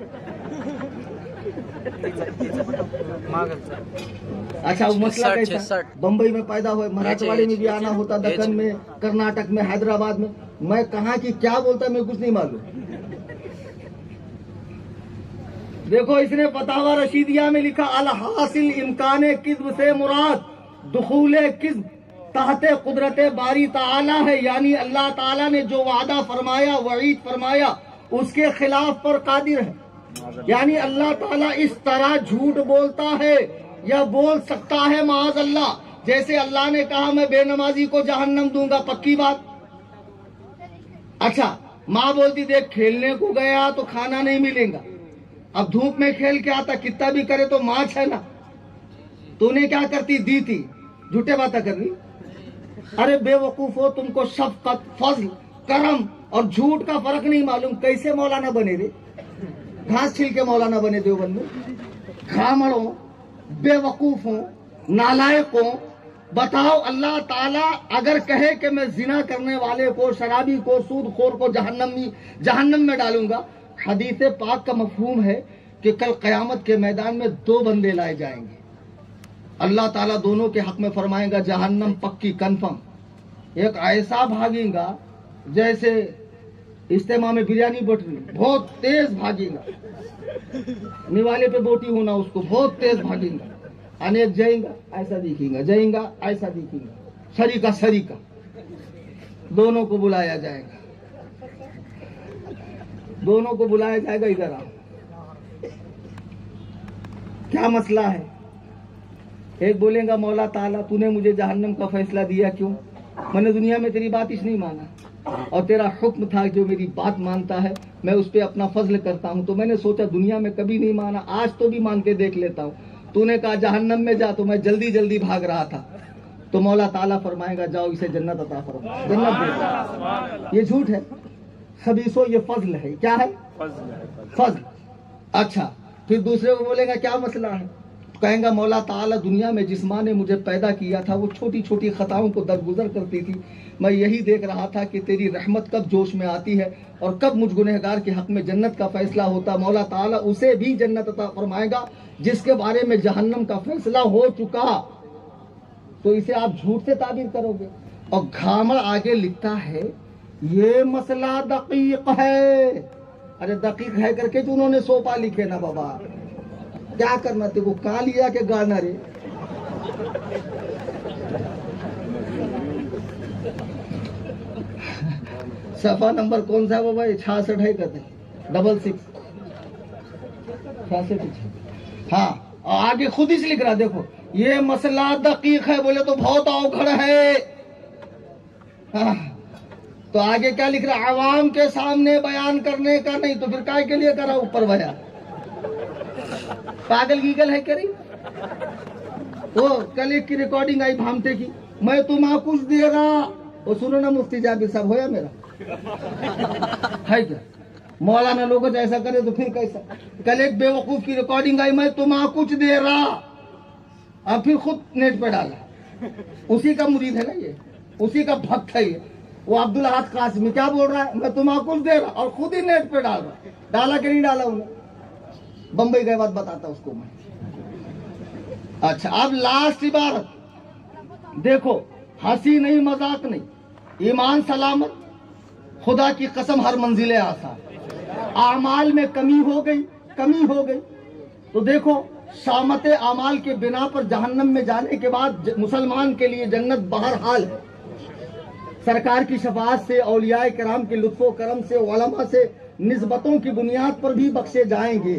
اچھا وہ مسئلہ کیسا؟ بمبئی میں پیدا ہوئے، مراٹھواڑے میں بھی آنا ہوتا، دکن میں، کرناٹک میں، حیدرآباد میں. میں کہاں کی کیا بولتا میں کچھ نہیں معلوم. دیکھو اس نے فتاوی رشیدیہ میں لکھا الحاصل امکان کذب سے مراد دخول کذب تحت قدرت باری تعالی ہے، یعنی اللہ تعالیٰ نے جو وعدہ فرمایا، وعید فرمایا، اس کے خلاف پر قادر ہے. یعنی اللہ تعالیٰ اس طرح جھوٹ بولتا ہے یا بول سکتا ہے معاذ اللہ. جیسے اللہ نے کہا میں بے نمازی کو جہنم دوں گا، پکی بات. اچھا ماں بولتی دیکھ کھیلنے کو گیا تو کھانا نہیں ملے گا، اب دھوپ میں کھیل کے آتا کتنا بھی کرے تو ماچھ ہے نا، تو نے کیا کرتی دی تھی. جھوٹے باتیں کر رہی. ارے بے وقوف ہو، تم کو شفقت، فضل، کرم اور جھوٹ کا فرق نہیں معلوم. کیسے مولانا بنے رے؟ گھاس چھل کے مولانا بنے دیوبند میں. گھامڑ ہوں، بے وقوف ہوں، نالائق ہوں. بتاؤ اللہ تعالیٰ اگر کہے کہ میں زنا کرنے والے کو، شرابی کو، سود خور کو جہنم میں ڈالوں گا، حدیث پاک کا مفہوم ہے کہ کل قیامت کے میدان میں دو بندے لائے جائیں گے. اللہ تعالیٰ دونوں کے حق میں فرمائے گا جہنم پکی کنفرم. ایک ایسا بھاگیں گا جیسے اجتماع میں بریانی بٹ رہی، بہت تیز بھاگے گا. نوالے پہ بوٹی ہونا اس کو، بہت تیز بھاگیں گا. انیک جائیں گا ایسا دیکھیں گا، جائیں گا ایسا دیکھیں گا. سریکا دونوں کو بلایا جائے گا. دونوں کو بلایا جائے گا ادھر آؤ. کیا مسئلہ ہے؟ ایک بولیں گا مولا تعالیٰ تو نے مجھے جہنم کا فیصلہ دیا کیوں؟ میں نے دنیا میں تیری بات اس نہیں مانا، اور تیرا حکم تھا جو میری بات مانتا ہے میں اس پہ اپنا فضل کرتا ہوں، تو میں نے سوچا دنیا میں کبھی نہیں مانا، آج تو بھی مان کے دیکھ لیتا ہوں. تو نے کہا جہنم میں جا تو میں جلدی بھاگ رہا تھا. تو مولا تعالیٰ فرمائے گا جاؤ اسے جنت عطا فرما، جنت دے دو. یہ جھوٹ ہے خبیثو، یہ فضل ہے. کیا ہے؟ فضل. اچھا پھر دوسرے کو بولے گا کیا مسئلہ ہے؟ کہیں گا مولا تعالیٰ دنیا میں جس ماں نے مجھے پیدا کیا تھا وہ چھوٹی خطاؤں کو درگزر کرتی تھی، میں یہی دیکھ رہا تھا کہ تیری رحمت کب جوش میں آتی ہے اور کب مجھ گنہگار کے حق میں جنت کا فیصلہ ہوتا. مولا تعالیٰ اسے بھی جنت عطا فرمائے گا جس کے بارے میں جہنم کا فیصلہ ہو چکا. تو اسے آپ جھوٹ سے تعبیر کرو گے. اور گھامڑ آگے لکھتا ہے یہ مسئلہ دقیق ہے. ارے دقیق ہے کر کے جو انہوں نے سوپا لکھے نا بابا، کیا کرنا تھے وہ کہاں لیا کہ گانا رے. صفحہ نمبر کون سا ہے بابا؟ 66 ہے کہتے ہیں 66. ہاں اور آگے خود ہی سے لکھ رہا دیکھو یہ مسئلہ دقیق ہے. بولے تو بہت اوگھڑ ہے. تو آگے کیا لکھ رہا؟ عوام کے سامنے بیان کرنے کا نہیں، تو پھر کائے کے لیے کرا اوپر بیان؟ پاگل گیگل ہے کیا رہی؟ وہ کل ایک کی ریکارڈنگ آئی بھامتے کی، میں تمہیں کچھ دے رہا. وہ سنو نا مفتی جابر صاحب ہویا میرا ہے کیا؟ مولانا لوگوں ایسا کرے تو پھر کیسا؟ کل ایک بے وقوف کی ریکارڈنگ آئی میں تمہیں کچھ دے رہا، اب پھر خود نیٹ پہ ڈالا. اسی کا مرید ہے نا یہ، اسی کا بھکت ہے یہ. وہ عبدالحق قاسمی کیا بول رہا ہے؟ میں تمہیں کچھ دے رہا اور خود ہی نیٹ پہ ڈال رہا. ڈالا کہ نہیں ڈالا انہیں؟ بمبئی گئے بات بتاتا اس کو میں. اچھا اب لاسٹ عبارت دیکھو، ہنسی نہیں مذاق نہیں، ایمان سلامت، خدا کی قسم ہر منزلیں آسان. اعمال میں کمی ہو گئی تو دیکھو شامت اعمال کے بنا پر جہنم میں جانے کے بعد مسلمان کے لیے جنت بہرحال ہے. سرکار کی شفاعت سے، اولیاء کرام کے لطف و کرم سے، علماء سے نسبتوں کی بنیاد پر بھی بخشے جائیں گے.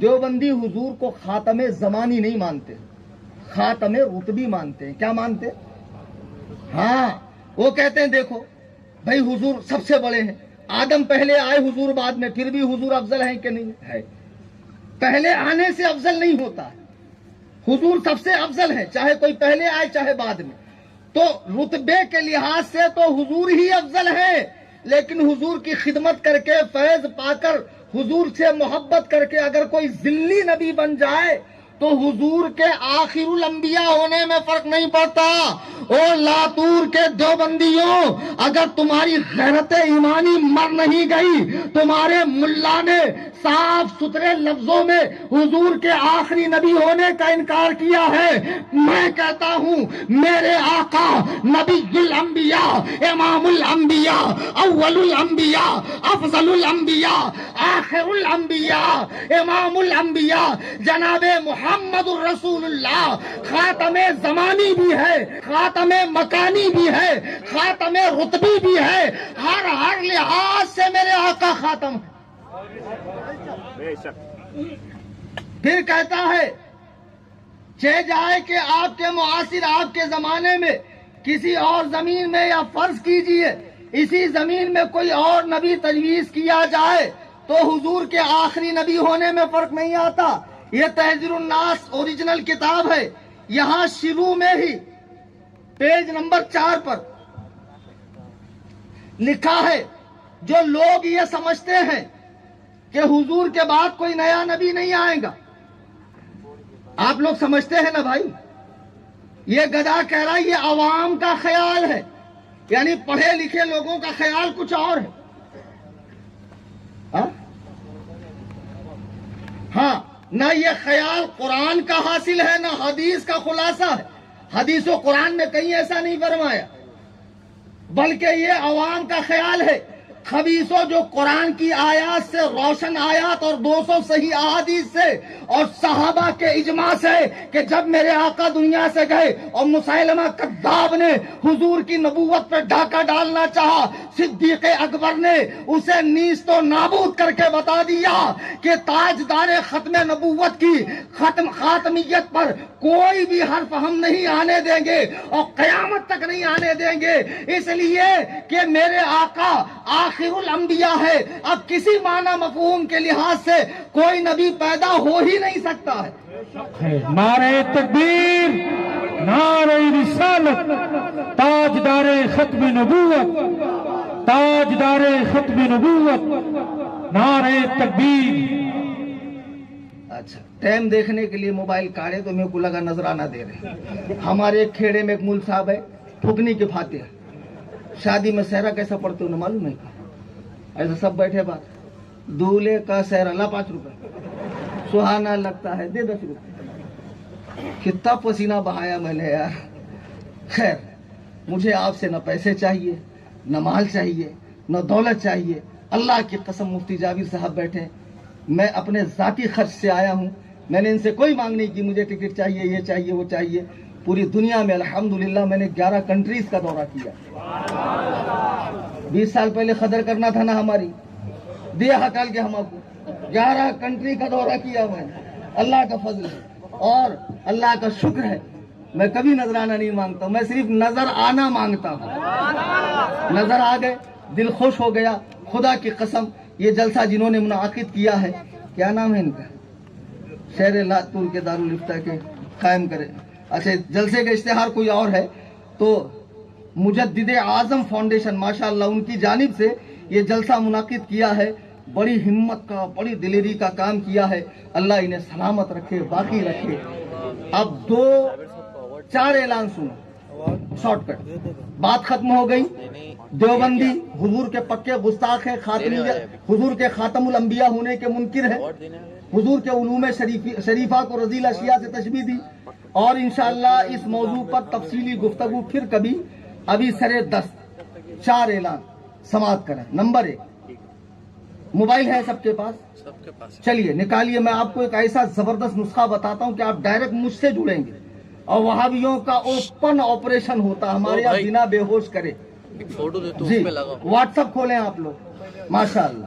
دیوبندی حضور کو خاتم زمانی نہیں مانتے, خاتم رتبی مانتے ہیں. کیا مانتے؟ ہاں, وہ کہتے ہیں دیکھو بھائی حضور سب سے بڑے ہیں, آدم پہلے آئے حضور بعد میں, پھر بھی حضور افضل ہیں کہ نہیں ہے؟ پہلے آنے سے افضل نہیں ہوتا, حضور سب سے افضل ہے, چاہے کوئی پہلے آئے چاہے بعد میں. تو رتبے کے لحاظ سے تو حضور ہی افضل ہے, لیکن حضور کی خدمت کر کے فیض پا کر حضور سے محبت کر کے اگر کوئی ذلی نبی بن جائے تو حضور کے آخر الانبیاء ہونے میں فرق نہیں پڑتا. او لاتور کے دیوبندیوں, اگر تمہاری غیرت ایمانی مر نہیں گئی, تمہارے ملا نے صاف ستھرے لفظوں میں حضور کے آخری نبی ہونے کا انکار کیا ہے. میں کہتا ہوں میرے آقا نبی الانبیاء, امام الانبیاء, اول الانبیاء, افضل الانبیاء, آخر الانبیاء, امام الانبیاء جناب محمد الرسول اللہ خاتم زمانی بھی ہے, خاتم مکانی بھی ہے, خاتم رتبی بھی ہے, ہر لحاظ سے میرے آقا خاتم ہے. بے شک. پھر کہتا ہے چہ جائے کہ آپ کے معاصر آپ کے زمانے میں کسی اور زمین میں, یا فرض کیجئے اسی زمین میں کوئی اور نبی تجویز کیا جائے تو حضور کے آخری نبی ہونے میں فرق نہیں آتا. یہ تحذیر الناس اوریجنل کتاب ہے, یہاں شروع میں ہی پیج نمبر 4 پر لکھا ہے جو لوگ یہ سمجھتے ہیں کہ حضور کے بعد کوئی نیا نبی نہیں آئے گا. آپ لوگ سمجھتے ہیں نا بھائی, یہ گدھا کہہ رہا ہے یہ عوام کا خیال ہے, یعنی پڑھے لکھے لوگوں کا خیال کچھ اور ہے. ہاں, نہ یہ خیال قرآن کا حاصل ہے نہ حدیث کا خلاصہ ہے. حدیث و قرآن نے کہیں ایسا نہیں فرمایا, بلکہ یہ عوام کا خیال ہے. خبیثوں جو قرآن کی آیات سے, روشن آیات اور 200 صحیح احادیث سے اور صحابہ کے اجماع سے کہ جب میرے آقا دنیا سے گئے اور مسیلمہ کذاب نے حضور کی نبوت پہ ڈاکہ ڈالنا چاہا, صدیق اکبر نے اسے نیست و نابود کر کے بتا دیا کہ تاجدار ختم نبوت کی خاتمیت پر کوئی بھی حرف ہم نہیں آنے دیں گے اور قیامت تک نہیں آنے دیں گے, اس لیے کہ میرے آقا آخر الانبیاء ہے. اب کسی معنی مفہوم کے لحاظ سے کوئی نبی پیدا ہو ہی نہیں سکتا ہے. نعرہ تکبیر, نعرہ رسالت, تاجدار ختم نبوت, تاجدار ختم نبوت, نعرہ تکبیر. اچھا, ٹائم دیکھنے کے لیے موبائل کاڑے تو میرے کو لگا نظرانہ دے رہے. ہمارے ایک کھیڑے میں ایک مول صاحب ہے, پھکنی کے فاتح, شادی میں سہرا کیسا پڑھتے ہو معلوم ہے؟ ایسا سب بیٹھے بات, دولہے کا سہرا لا 5 روپے, سہانا لگتا ہے دے 10 روپے. کتنا پسینہ بہایا میں نے یار. خیر, مجھے آپ سے نہ پیسے چاہیے, نہ مال چاہیے, نہ دولت چاہیے. اللہ کی قسم مفتی جاوید صاحب بیٹھے, میں اپنے ذاتی خرچ سے آیا ہوں, میں نے ان سے کوئی مانگ نہیں کی مجھے ٹکٹ چاہیے, یہ چاہیے, وہ چاہیے. پوری دنیا میں الحمدللہ میں نے 11 کنٹریز کا دورہ کیا. 20 سال پہلے قدر کرنا تھا نا ہماری, دیا ہٹال کے ہم کو 11 کنٹری کا دورہ کیا میں نے. اللہ کا فضل ہے اور اللہ کا شکر ہے. میں کبھی نظرانہ نہیں مانگتا, میں صرف نظر آنا مانگتا ہوں. نظر آ گئے, دل خوش ہو گیا. خدا کی قسم یہ جلسہ جنہوں نے منعقد کیا ہے, کیا نام ہے ان کا, شہر لاتور کے دارالفتہ کے قائم کرے. اچھا, جلسے کا اشتہار کوئی اور ہے تو مجدد اعظم فاؤنڈیشن ماشاءاللہ ان کی جانب سے یہ جلسہ منعقد کیا ہے. بڑی ہمت کا, بڑی دلیری کا کام کیا ہے. اللہ انہیں سلامت رکھے, باقی رکھے. اب 2-4 اعلان سنو, شارٹ کٹ, بات ختم ہو گئی. دیوبندی حضور کے پکے گستاخ ہے, حضور کے خاتم الانبیاء ہونے کے منکر ہے, حضور کے علوم شریفہ کو رذیل اشیاء سے تشبیہ دی. اور انشاءاللہ اس موضوع پر تفصیلی گفتگو پھر کبھی. ابھی سرے دست 4 اعلان سماعت کریں. نمبر 1, موبائل ہے سب کے پاس؟ چلیے نکالیے. میں آپ کو ایک ایسا زبردست نسخہ بتاتا ہوں کہ آپ ڈائریکٹ مجھ سے جڑیں گے. اور وہابیوں کا اوپن آپریشن ہوتا ہمارے یہاں بنا بے ہوش کرے. جی, واٹس ایپ کھولیں آپ لوگ, ماشاءاللہ